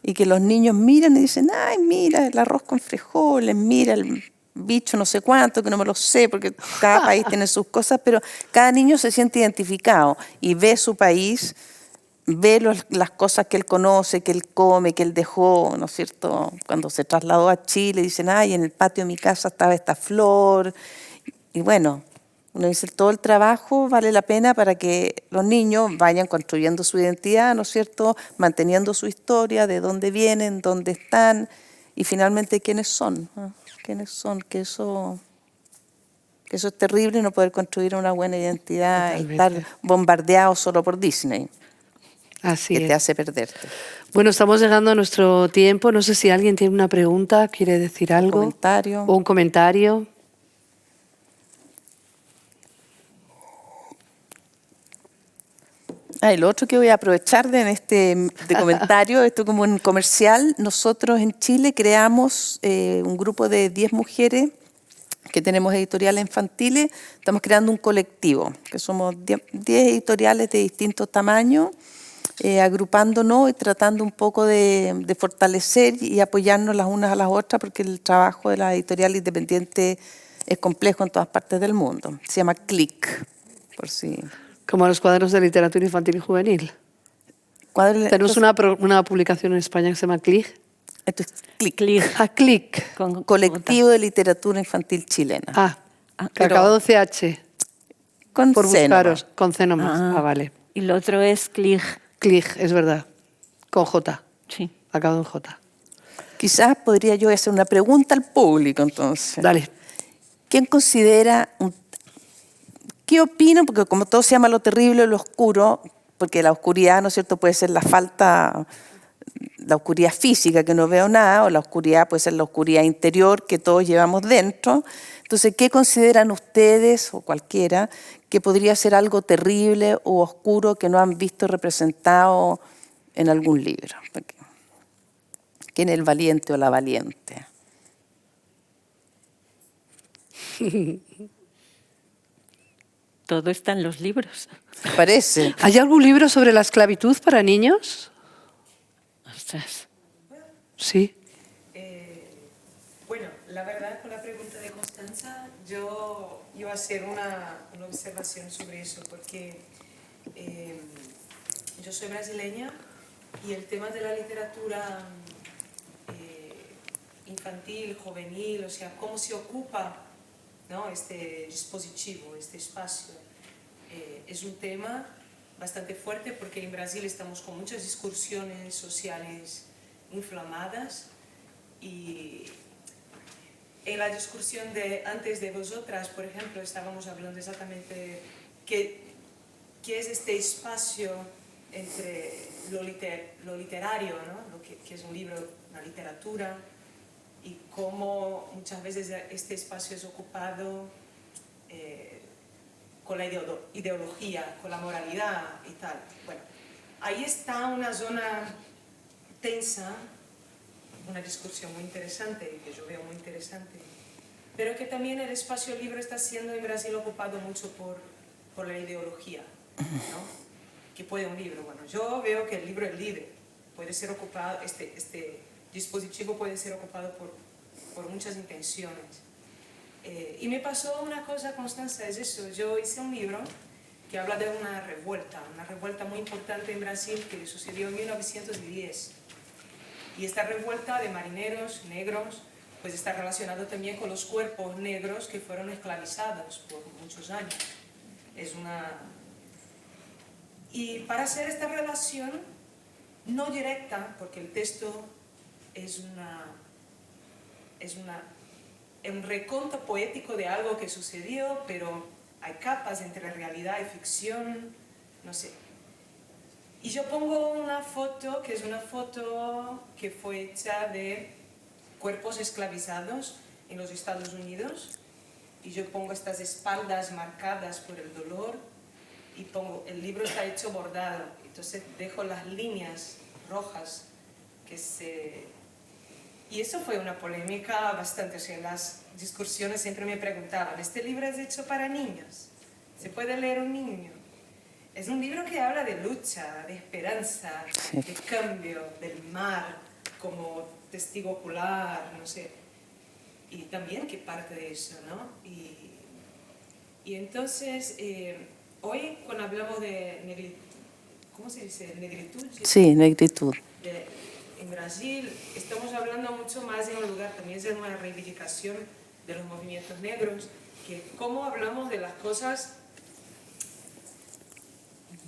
y que los niños miran y dicen, ay, mira el arroz con frijoles, mira el bicho no sé cuánto, que no me lo sé, porque cada país tiene sus cosas, pero cada niño se siente identificado y ve su país, ve las cosas que él conoce, que él come, que él dejó, ¿no es cierto? Cuando se trasladó a Chile, dicen, ay, en el patio de mi casa estaba esta flor, y bueno, uno dice, todo el trabajo vale la pena para que los niños vayan construyendo su identidad, ¿no es cierto? Manteniendo su historia, de dónde vienen, dónde están y finalmente quiénes son, ¿no? Quiénes son, que eso es terrible, no poder construir una buena identidad y estar Totalmente. bombardeado solo por Disney, Así que te es. hace perderte. Bueno, estamos llegando a nuestro tiempo. No sé si alguien tiene una pregunta, quiere decir Un algo. comentario. O un comentario. Y lo otro que voy a aprovechar de comentario, esto como un comercial, nosotros en Chile creamos un grupo de 10 mujeres que tenemos editoriales infantiles, estamos creando un colectivo, que somos 10 editoriales de distintos tamaños, agrupándonos y tratando un poco de fortalecer y apoyarnos las unas a las otras, porque el trabajo de la editorial independiente es complejo en todas partes del mundo. Se llama CLIC, por si... Como los cuadernos de literatura infantil y juvenil. Tenemos una publicación en España que se llama CLIC. Esto es CLIC. Clic. Ah, CLIC. Colectivo de Literatura Infantil Chilena. Ah, que pero- acabado en CH. Con Por C buscaros. nomás. Con C nomás. Ah, vale. Y lo otro es clic. CLIC, es verdad. Con J. Sí. Acabado en J. Quizás podría yo hacer una pregunta al público entonces. Dale. ¿Quién considera, qué opinan? Porque como todo se llama lo terrible, lo oscuro, porque la oscuridad, ¿no es cierto?, puede ser la falta, la oscuridad física, que no veo nada, o la oscuridad puede ser la oscuridad interior que todos llevamos dentro. Entonces, ¿qué consideran ustedes, o cualquiera, que podría ser algo terrible o oscuro que no han visto representado en algún libro? ¿Quién es el valiente o la valiente? Todo está en los libros. Parece. ¿Hay algún libro sobre la esclavitud para niños? Ostras. Sí. Bueno, la verdad, con la pregunta de Constanza, yo iba a hacer una observación sobre eso, porque yo soy brasileña y el tema de la literatura infantil, juvenil, o sea, cómo se ocupa, ¿no?, este dispositivo, este espacio, es un tema bastante fuerte, porque en Brasil estamos con muchas discusiones sociales inflamadas, y en la discusión de antes de vosotras, por ejemplo, estábamos hablando exactamente qué es este espacio entre lo literario, ¿no?, lo que es un libro, una literatura, y cómo muchas veces este espacio es ocupado con la ideología, con la moralidad y tal. Bueno, ahí está una zona tensa, una discusión muy interesante, que yo veo muy interesante, pero que también el espacio libre está siendo en Brasil ocupado mucho por la ideología, ¿no? ¿Qué puede un libro? Bueno, yo veo que el libro es libre, puede ser ocupado, este dispositivo puede ser ocupado por muchas intenciones. Y me pasó una cosa, Constanza, es eso, yo hice un libro que habla de una revuelta muy importante en Brasil que sucedió en 1910. Y esta revuelta de marineros negros pues está relacionado también con los cuerpos negros que fueron esclavizados por muchos años. Y para hacer esta relación no directa, porque el texto es un reconto poético de algo que sucedió, pero hay capas entre realidad y ficción, no sé. Y yo pongo una foto, que es una foto que fue hecha de cuerpos esclavizados en los Estados Unidos, y yo pongo estas espaldas marcadas por el dolor, y pongo, el libro está hecho bordado, entonces dejo las líneas rojas que se... Y eso fue una polémica bastante, o sea, en las discusiones siempre me preguntaban, ¿este libro es hecho para niños? ¿Se puede leer un niño? Es un libro que habla de lucha, de esperanza, de cambio, del mar como testigo ocular, no sé, y también que parte de eso, ¿no? Y entonces, hoy cuando hablamos de negritud, ¿cómo se dice? ¿Negritud? Sí, negritud. En Brasil estamos hablando mucho más en un lugar, también es una reivindicación de los movimientos negros, que cómo hablamos de las cosas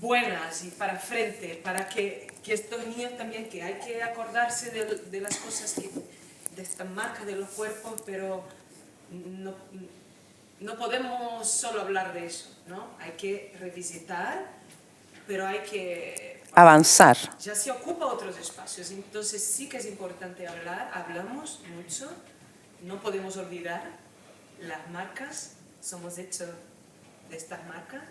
buenas y para frente, para que estos niños también, que hay que acordarse de las cosas, de estas marcas de los cuerpos, pero no podemos solo hablar de eso, ¿no? Hay que revisitar, pero hay que... Avanzar. Ya se ocupa otros espacios, entonces sí que es importante hablar, hablamos mucho, no podemos olvidar las marcas, somos hechos de estas marcas,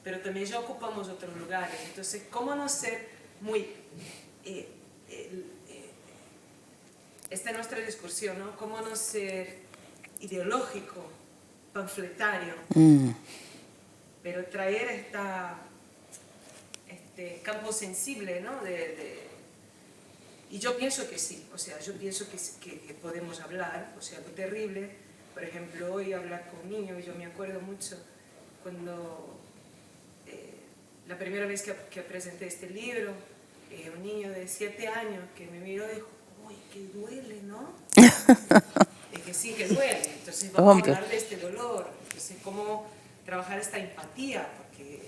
pero también ya ocupamos otros lugares, entonces cómo no ser muy... esta es nuestra discusión, ¿no? Cómo no ser ideológico, panfletario, pero traer este campo sensible, ¿no? Y yo pienso que sí, o sea, yo pienso que podemos hablar, o sea, lo terrible, por ejemplo, hoy hablar con niños, yo me acuerdo mucho cuando la primera vez que presenté este libro, un niño de 7 años que me miró y dijo, uy, que duele, ¿no? Y que sí, que duele, entonces vamos a hablar de este dolor, entonces cómo trabajar esta empatía, porque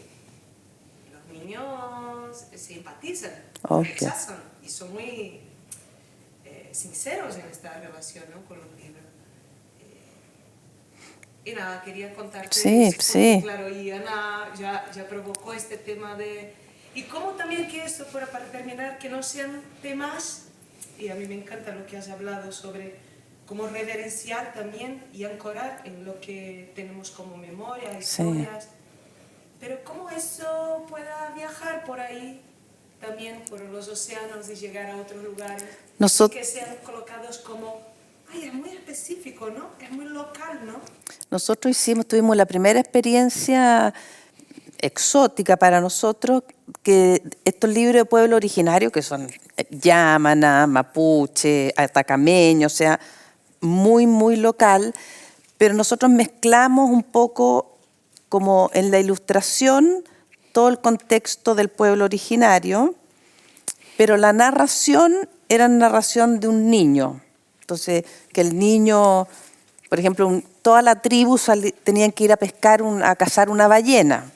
los niños se empatizan, rechazan y son muy sinceros en esta relación, ¿no? Con los libros. Y nada, quería contarte Sí, eso, sí. claro, y Ana ya provocó este tema de... Y cómo también que esto, para terminar, que no sean temas, y a mí me encanta lo que has hablado sobre cómo reverenciar también y ancorar en lo que tenemos como memoria, historias, pero cómo eso pueda viajar por ahí, también por los océanos y llegar a otros lugares, que sean colocados como, ay, es muy específico, ¿no? Es muy local, ¿no? Nosotros tuvimos la primera experiencia exótica para nosotros, que estos libros de pueblo originario, que son Yamana, Mapuche, Atacameño, o sea, muy, muy local, pero nosotros mezclamos un poco como en la ilustración todo el contexto del pueblo originario, pero la narración era narración de un niño. Entonces, que el niño, por ejemplo, toda la tribu tenían que ir a pescar, a cazar una ballena.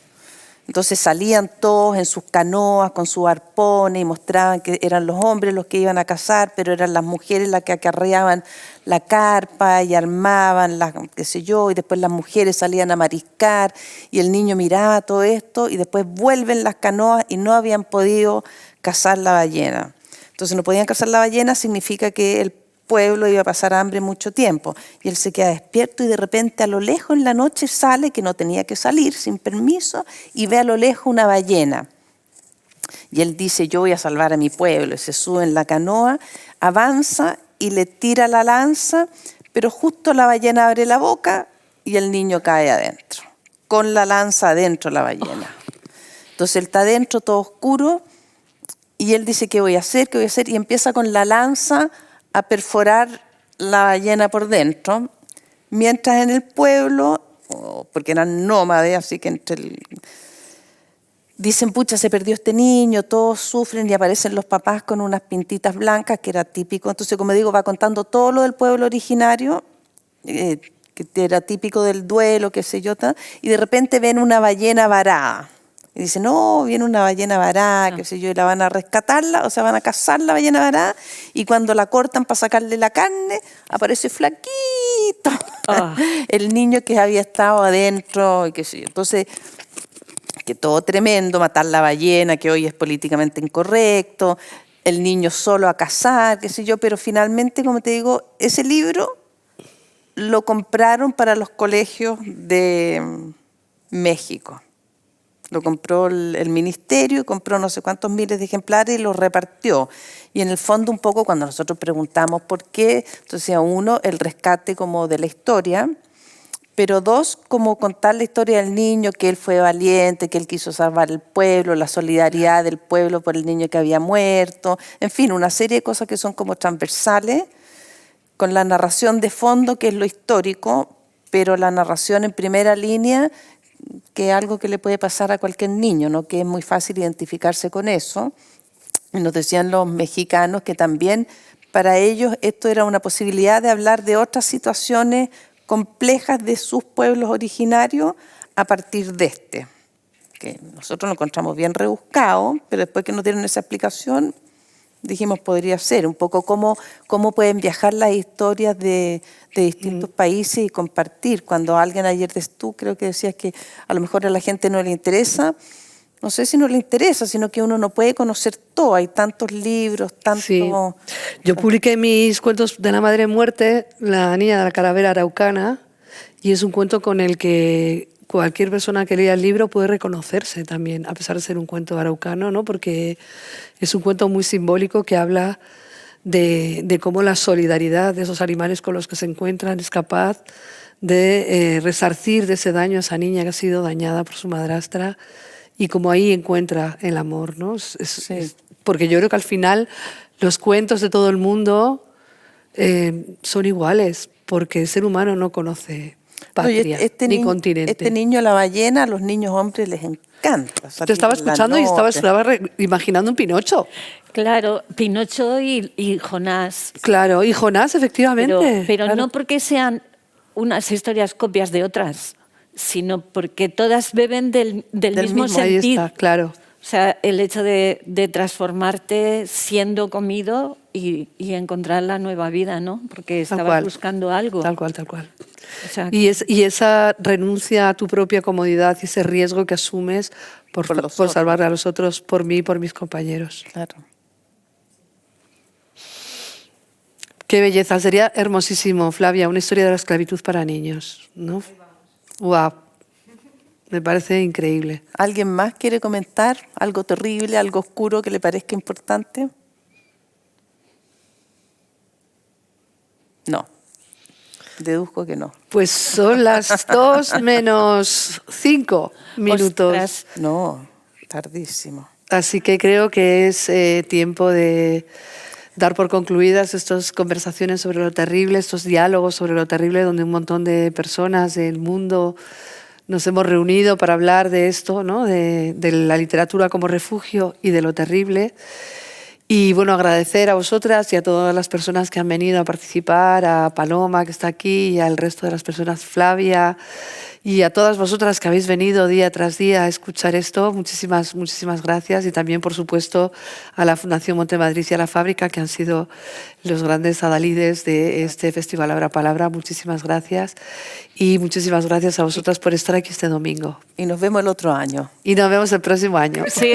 Entonces salían todos en sus canoas con sus arpones y mostraban que eran los hombres los que iban a cazar, pero eran las mujeres las que acarreaban la carpa y armaban, qué sé yo, y después las mujeres salían a mariscar y el niño miraba todo esto y después vuelven las canoas y no habían podido cazar la ballena. Entonces no podían cazar la ballena, significa que el pueblo iba a pasar hambre mucho tiempo. Y él se queda despierto y de repente a lo lejos en la noche sale, que no tenía que salir, sin permiso, y ve a lo lejos una ballena. Y él dice, yo voy a salvar a mi pueblo. Y se sube en la canoa, avanza y le tira la lanza, pero justo la ballena abre la boca y el niño cae adentro, con la lanza adentro la ballena. Entonces él está adentro, todo oscuro, y él dice, ¿qué voy a hacer? ¿Qué voy a hacer? Y empieza con la lanza a perforar la ballena por dentro, mientras en el pueblo, porque eran nómades, así que dicen, pucha, se perdió este niño, todos sufren y aparecen los papás con unas pintitas blancas, que era típico. Entonces, como digo, va contando todo lo del pueblo originario, que era típico del duelo, qué sé yo, y de repente ven una ballena varada. Y dicen, no, viene una ballena varada, qué sé yo, y la van a rescatarla, o sea, van a cazar la ballena varada, y cuando la cortan para sacarle la carne, aparece flaquito el niño que había estado adentro, y qué sé yo. Entonces, que todo tremendo, matar la ballena, que hoy es políticamente incorrecto, el niño solo a cazar, qué sé yo, pero finalmente, como te digo, ese libro lo compraron para los colegios de México. Lo compró el ministerio, compró no sé cuántos miles de ejemplares y los repartió. Y en el fondo un poco cuando nosotros preguntamos por qué, entonces uno, el rescate como de la historia, pero dos, como contar la historia del niño, que él fue valiente, que él quiso salvar el pueblo, la solidaridad del pueblo por el niño que había muerto, en fin, una serie de cosas que son como transversales, con la narración de fondo, que es lo histórico, pero la narración en primera línea, que es algo que le puede pasar a cualquier niño, ¿no? Que es muy fácil identificarse con eso. Y nos decían los mexicanos que también para ellos esto era una posibilidad de hablar de otras situaciones complejas de sus pueblos originarios a partir de este. Que nosotros lo encontramos bien rebuscado, pero después que nos dieron esa explicación, dijimos podría ser un poco cómo pueden viajar las historias de distintos países y compartir. Cuando alguien ayer tú creo que decías que a lo mejor a la gente no le interesa, no sé si no le interesa, sino que uno no puede conocer todo, hay tantos libros, tanto... Sí. Yo publiqué mis cuentos de la Madre Muerte, La niña de la calavera araucana, y es un cuento con el que cualquier persona que lea el libro puede reconocerse también, a pesar de ser un cuento araucano, ¿no? Porque es un cuento muy simbólico que habla de cómo la solidaridad de esos animales con los que se encuentran es capaz de resarcir de ese daño a esa niña que ha sido dañada por su madrastra y cómo ahí encuentra el amor, ¿no? Porque yo creo que al final los cuentos de todo el mundo son iguales, porque el ser humano no conoce patria, ni continente. Este niño, la ballena, a los niños hombres les encanta. Te estaba escuchando y estaba imaginando un Pinocho. Claro, Pinocho y Jonás. Claro, y Jonás, efectivamente. Pero claro. no porque sean unas historias copias de otras, sino porque todas beben del mismo sentir. Ahí está, claro. O sea, el hecho de transformarte siendo comido y encontrar la nueva vida, ¿no? Porque estabas buscando algo. Tal cual, tal cual. O sea, y esa renuncia a tu propia comodidad y ese riesgo que asumes por salvarle a los otros, por mí y por mis compañeros. Claro. Qué belleza. Sería hermosísimo, Flavia, una historia de la esclavitud para niños, ¿no? Wow. Me parece increíble. ¿Alguien más quiere comentar algo terrible, algo oscuro que le parezca importante? No. Deduzco que no. Pues son las 2 menos 5 minutos. Ostras. No, tardísimo. Así que creo que es tiempo de dar por concluidas estas conversaciones sobre lo terrible, estos diálogos sobre lo terrible, donde un montón de personas del mundo nos hemos reunido para hablar de esto, ¿no? de la literatura como refugio y de lo terrible. Y bueno, agradecer a vosotras y a todas las personas que han venido a participar, a Paloma que está aquí y al resto de las personas, Flavia, y a todas vosotras que habéis venido día tras día a escuchar esto. Muchísimas, muchísimas gracias. Y también, por supuesto, a la Fundación Montemadrid y a la Fábrica, que han sido los grandes adalides de este Festival Abra Palabra. Muchísimas gracias. Y muchísimas gracias a vosotras por estar aquí este domingo. Y nos vemos el otro año. Y nos vemos el próximo año. sí.